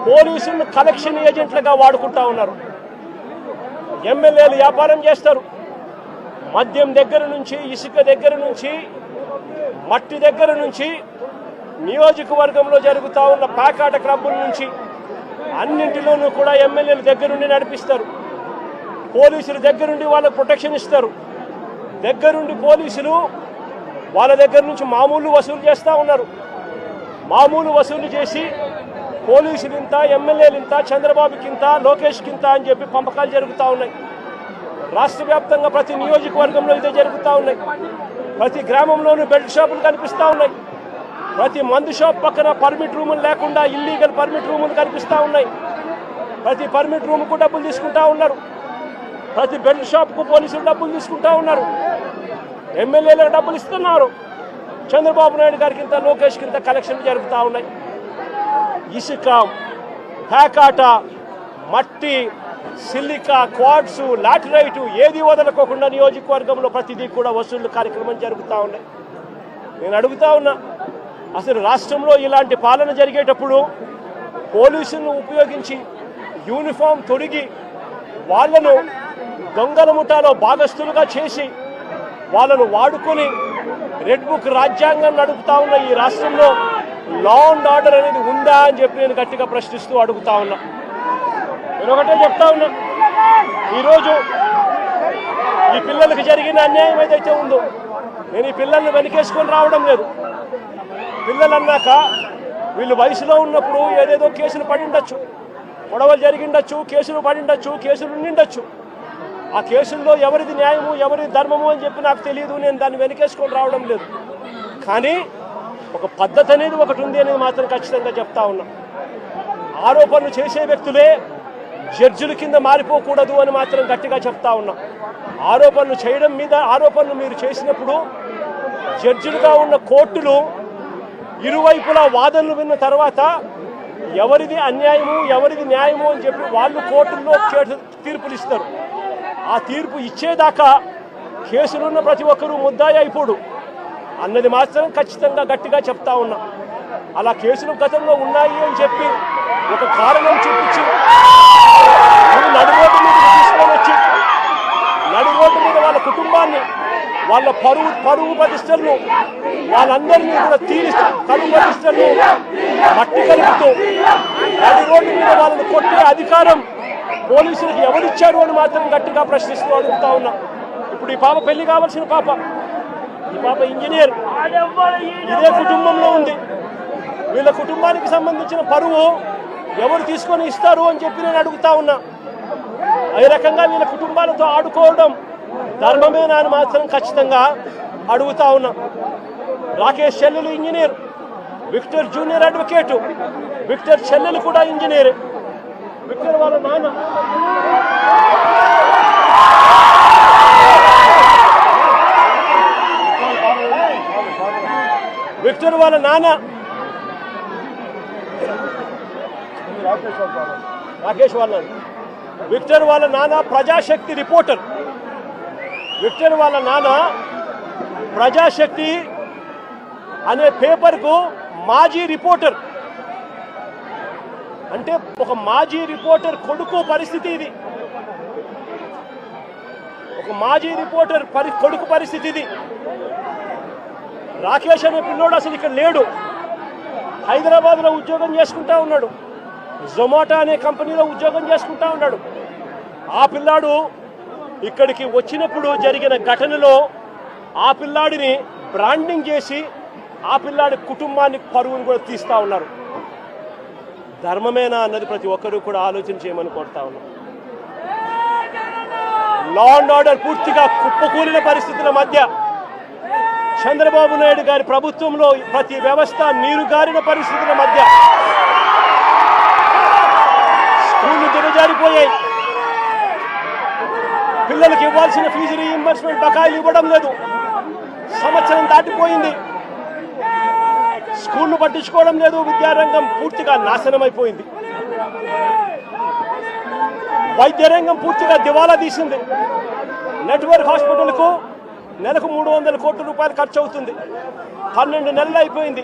పోలీసులను కలెక్షన్ ఏజెంట్లుగా వాడుకుంటా ఉన్నారు. ఎమ్మెల్యేలు వ్యాపారం చేస్తారు. మద్యం దగ్గర నుంచి, ఇసుక దగ్గర నుంచి, మట్టి దగ్గర నుంచి, నియోజకవర్గంలో జరుగుతూ ఉన్న ప్యాకాట క్లబ్బుల నుంచి అన్నింటిలోనూ కూడా ఎమ్మెల్యేల దగ్గరుండి నడిపిస్తారు. పోలీసుల దగ్గరుండి వాళ్ళకు ప్రొటెక్షన్ ఇస్తారు. దగ్గరుండి పోలీసులు వాళ్ళ దగ్గర నుంచి మామూలు వసూలు చేస్తూ ఉన్నారు. మామూలు వసూలు చేసి పోలీసులు ఇంత, ఎమ్మెల్యేలు ఇంత, చంద్రబాబుకి ఇంత, లోకేష్కి ఇంత అని చెప్పి పంపకాలు జరుగుతూ ఉన్నాయి. రాష్ట్ర వ్యాప్తంగా ప్రతి నియోజకవర్గంలో ఇదే జరుగుతూ ఉన్నాయి. ప్రతి గ్రామంలోనూ బెల్ట్ షాపులు కనిపిస్తూ ఉన్నాయి. ప్రతి మందు షాప్ పక్కన పర్మిట్ రూములు లేకుండా ఇల్లీగల్ పర్మిట్ రూములు కనిపిస్తూ ఉన్నాయి. ప్రతి పర్మిట్ రూమ్కు డబ్బులు తీసుకుంటా ఉన్నారు. ప్రతి బెల్ట్ షాప్కు పోలీసులు డబ్బులు తీసుకుంటా ఉన్నారు. ఎమ్మెల్యేలకు డబ్బులు ఇస్తున్నారు. చంద్రబాబు నాయుడు గారికి ఇంత, లోకేష్కి ఇంత కలెక్షన్లు జరుగుతూ ఉన్నాయి. ఇసుక, ప్యాకాట, మట్టి, సిలికా, క్వాడ్స్, లాటరైటు ఏది వదలకోకుండా నియోజకవర్గంలో ప్రతిదీ కూడా వసూళ్లు కార్యక్రమం జరుగుతూ ఉన్నాయి. నేను అడుగుతా ఉన్నా, అసలు రాష్ట్రంలో ఇలాంటి పాలన జరిగేటప్పుడు పోలీసులను ఉపయోగించి యూనిఫామ్ తొడిగి వాళ్ళను దొంగల ముఠాలో భాగస్థులుగా చేసి వాళ్ళను వాడుకొని రెడ్ బుక్ రాజ్యాంగం నడుపుతా ఉన్న ఈ రాష్ట్రంలో లా అండ్ ఆర్డర్ అనేది ఉందా అని చెప్పి నేను గట్టిగా ప్రశ్నిస్తూ అడుగుతా ఉన్నా. నేను ఒకటే చెప్తా ఉన్నా, ఈరోజు ఈ పిల్లలకు జరిగిన అన్యాయం ఏదైతే ఉందో, నేను ఈ పిల్లల్ని వెనకేసుకొని రావడం లేదు. పిల్లలు అన్నాక వీళ్ళు వయసులో ఉన్నప్పుడు ఏదేదో కేసులు పడిండొచ్చు, గొడవలు జరిగిండొచ్చు, కేసులు పడిండొచ్చు, కేసులు ఉండిండొచ్చు. ఆ కేసుల్లో ఎవరిది న్యాయము, ఎవరిది ధర్మము అని చెప్పి నాకు తెలియదు. నేను దాన్ని వెనకేసుకొని రావడం లేదు. కానీ ఒక పద్ధతి అనేది ఒకటి ఉంది అనేది మాత్రం ఖచ్చితంగా చెప్తా ఉన్నా. ఆరోపణలు చేసే వ్యక్తులే జడ్జిల కింద మారిపోకూడదు అని మాత్రం గట్టిగా చెప్తా ఉన్నా. ఆరోపణలు చేయడం మీద ఆరోపణలు మీరు చేసినప్పుడు జడ్జిలుగా ఉన్న కోర్టులు ఇరువైపులా వాదనలు విన్న తర్వాత ఎవరిది అన్యాయము, ఎవరిది న్యాయము అని చెప్పి వాళ్ళు కోర్టుల్లో తీర్పులు ఇస్తారు. ఆ తీర్పు ఇచ్చేదాకా కేసులున్న ప్రతి ఒక్కరూ ముద్దాయి అయిపోడు అన్నది మాత్రం ఖచ్చితంగా గట్టిగా చెప్తా ఉన్నా. అలా కేసులు గతంలో ఉన్నాయి అని చెప్పి ఒక కారణం చూపించి నడి రోడ్డు మీద తీసుకొని వచ్చి నడి రోడ్డు మీద వాళ్ళ కుటుంబాన్ని, వాళ్ళ పరువు ప్రతిష్టలను, వాళ్ళందరినీ కూడా పరువు ప్రతిష్టలను మట్టి కలుపుతూ నడి రోడ్డు మీద వాళ్ళని కొట్టే అధికారం పోలీసులకు ఎవరిచ్చారు అని మాత్రం గట్టిగా ప్రశ్నిస్తూ అడుగుతా ఉన్నా. ఇప్పుడు ఈ పాప పెళ్లి కావాల్సిన పాప, ఈ పాప ఇంజనీర్, ఇదే కుటుంబంలో ఉంది. వీళ్ళ కుటుంబానికి సంబంధించిన పరువు ఎవరు తీసుకొని ఇస్తారు అని చెప్పి నేను అడుగుతా ఉన్నా. ఈ రకంగా వీళ్ళ కుటుంబాలతో ఆడుకోవడం ధర్మమేనా అని మాత్రం ఖచ్చితంగా అడుగుతా ఉన్నా. రాకేష్ చెల్లెలు engineer, Victor junior advocate, Victor చెల్లెలు కూడా ఇంజనీర్, విక్టర్ వాళ్ళ నాన్న రాకేష్ వాళ్ళ విక్టర్ వాళ్ళ నాన్న ప్రజాశక్తి రిపోర్టర్, విక్టర్ వాళ్ళ నాన్న ప్రజాశక్తి అనే పేపర్కు మాజీ రిపోర్టర్. అంటే ఒక మాజీ రిపోర్టర్ కొడుకు పరిస్థితి ఇది, ఒక మాజీ రిపోర్టర్ కొడుకు పరిస్థితి ఇది. రాకేష్ అనే పిల్లోడు అసలు ఇక్కడ లేడు, హైదరాబాద్లో ఉద్యోగం చేసుకుంటా ఉన్నాడు, జొమాటో అనే కంపెనీలో ఉద్యోగం చేసుకుంటా ఉన్నాడు. ఆ పిల్లాడు ఇక్కడికి వచ్చినప్పుడు జరిగిన ఘటనలో ఆ పిల్లాడిని బ్రాండింగ్ చేసి ఆ పిల్లాడి కుటుంబాన్ని పరువును కూడా తీస్తా ఉన్నారు. ధర్మమేనా అన్నది ప్రతి ఒక్కరూ కూడా ఆలోచన చేయమని కోరుతా ఉన్నారు. లా అండ్ ఆర్డర్ పూర్తిగా కుప్పకూలిన పరిస్థితుల మధ్య చంద్రబాబు నాయుడు గారి ప్రభుత్వంలో ప్రతి వ్యవస్థ నీరుగారిన పరిస్థితుల మధ్య స్కూళ్లు దిగజారిపోయాయి. పిల్లలకు ఇవ్వాల్సిన ఫీజు రీయింబర్స్మెంట్ బకాయిలు ఇవ్వడం లేదు. సంవత్సరం దాటిపోయింది, స్కూళ్లు పట్టించుకోవడం లేదు. విద్యారంగం పూర్తిగా నాశనం అయిపోయింది. వైద్య రంగం పూర్తిగా దివాలా తీసింది. నెట్వర్క్ హాస్పిటల్కు నెలకు 300 కోట్ల రూపాయలు ఖర్చు అవుతుంది. 12 నెలలు అయిపోయింది.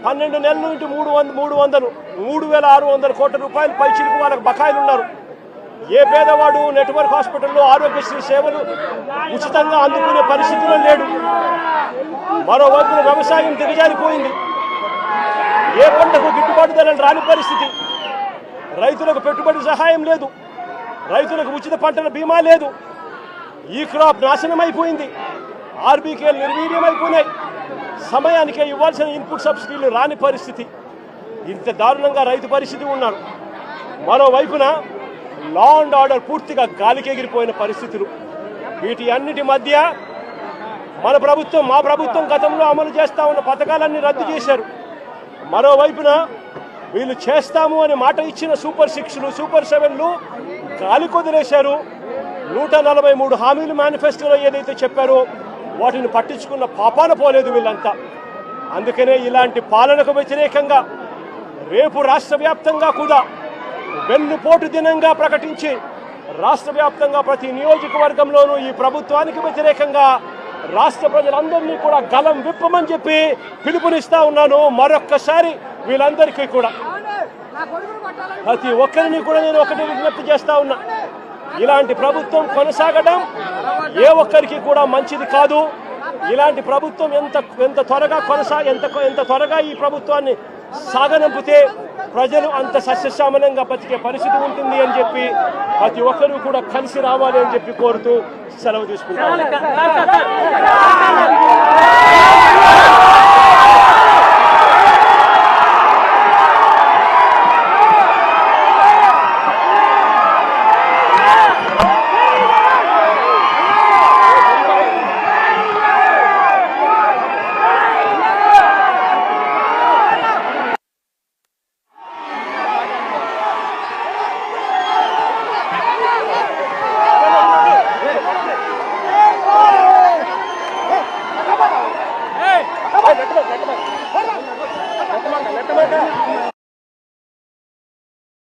12 నెలల నుండి 3,600 కోట్ల రూపాయలు పైచిలకు వాళ్ళకు బకాయిలు ఉన్నారు. ఏ పేదవాడు నెట్వర్క్ హాస్పిటల్లో ఆరోగ్యశ్రీ సేవలు ఉచితంగా అందుకునే పరిస్థితిలో లేడు. మరోవైపు వ్యవసాయం దిగజారిపోయింది. ఏ పంటకు గిట్టుబాటు ధరలు రాని పరిస్థితి. రైతులకు పెట్టుబడి సహాయం లేదు, రైతులకు ఉచిత పంటల బీమా లేదు. ఈ క్రాప్ నాశనం అయిపోయింది. ఆర్బీకేలు నిర్వీర్యమైపోయినాయి. సమయానికే ఇవ్వాల్సిన ఇన్పుట్ సబ్సిడీలు రాని పరిస్థితి. ఇంత దారుణంగా రైతు పరిస్థితి ఉన్నారు. మరోవైపున లా అండ్ ఆర్డర్ పూర్తిగా గాలికి ఎగిరిపోయిన పరిస్థితులు. వీటి అన్నిటి మధ్య మా ప్రభుత్వం గతంలో అమలు చేస్తా ఉన్న పథకాలన్నీ రద్దు చేశారు. మరోవైపున వీళ్ళు చేస్తాము అని మాట ఇచ్చిన సూపర్ 6లు, సూపర్ 7లు గాలి కొదిలేశారు. 143 హామీలు మేనిఫెస్టోలో ఏదైతే చెప్పారో వాటిని పట్టించుకున్న పాపాన పోలేదు వీళ్ళంతా. అందుకనే ఇలాంటి పాలనకు వ్యతిరేకంగా రేపు రాష్ట్ర వ్యాప్తంగా కూడా వెన్నుపోటు దినంగా ప్రకటించి రాష్ట్ర వ్యాప్తంగా ప్రతి నియోజకవర్గంలోనూ ఈ ప్రభుత్వానికి వ్యతిరేకంగా రాష్ట్ర ప్రజలందరినీ కూడా గలం విప్పమని చెప్పి పిలుపునిస్తా ఉన్నాను. మరొక్కసారి వీళ్ళందరికీ కూడా ప్రతి ఒక్కరిని కూడా నేను ఒకటి విజ్ఞప్తి చేస్తా ఉన్నా. ఇలాంటి ప్రభుత్వం కొనసాగడం ఏ ఒక్కరికి కూడా మంచిది కాదు. ఇలాంటి ప్రభుత్వం ఎంత త్వరగా ఈ ప్రభుత్వాన్ని సాగనంపితే ప్రజలు అంత సస్యశ్యామలంగా బతికే పరిస్థితి ఉంటుంది అని చెప్పి ప్రతి ఒక్కరూ కూడా కలిసి రావాలి అని చెప్పి కోరుతూ సెలవు తీసుకుంటాను.